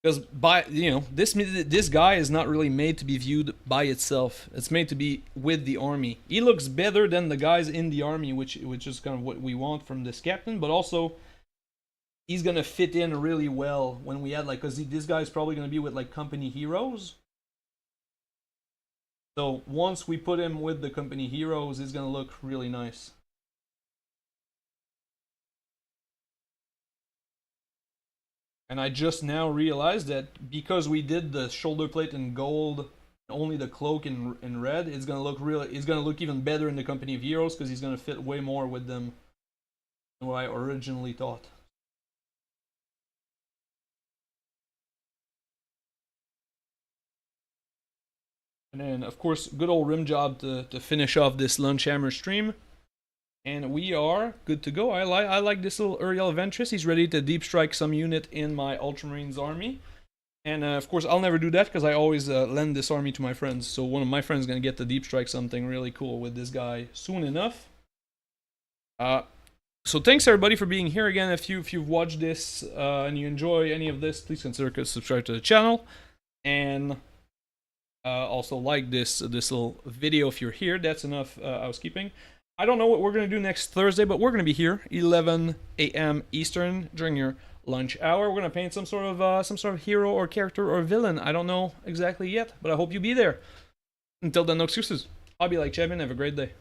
S1: Because this guy is not really made to be viewed by itself. It's made to be with the army. He looks better than the guys in the army, which is kind of what we want from this captain, but also he's gonna fit in really well when we add like because this guy's probably gonna be with like company heroes. So once we put him with the company heroes, it's gonna look really nice. And I just now realized that because we did the shoulder plate in gold, only the cloak in red, it's gonna look even better in the company of heroes because he's gonna fit way more with them than what I originally thought. And then, of course, good old rim job to finish off this LunchHammer stream. And we are good to go. I like this little Uriel Ventris. He's ready to deep strike some unit in my Ultramarines army. And of course, I'll never do that because I always lend this army to my friends. So one of my friends is gonna get the deep strike something really cool with this guy soon enough. So thanks everybody for being here again. If you've watched this and you enjoy any of this, please consider subscribe to the channel, and also like this little video if you're here. That's enough housekeeping. I don't know what we're gonna do next Thursday, but we're gonna be here 11 a.m. Eastern during your lunch hour. We're gonna paint some sort of hero or character or villain. I don't know exactly yet, but I hope you be there. Until then, no excuses. I'll be like Chevin. Have a great day.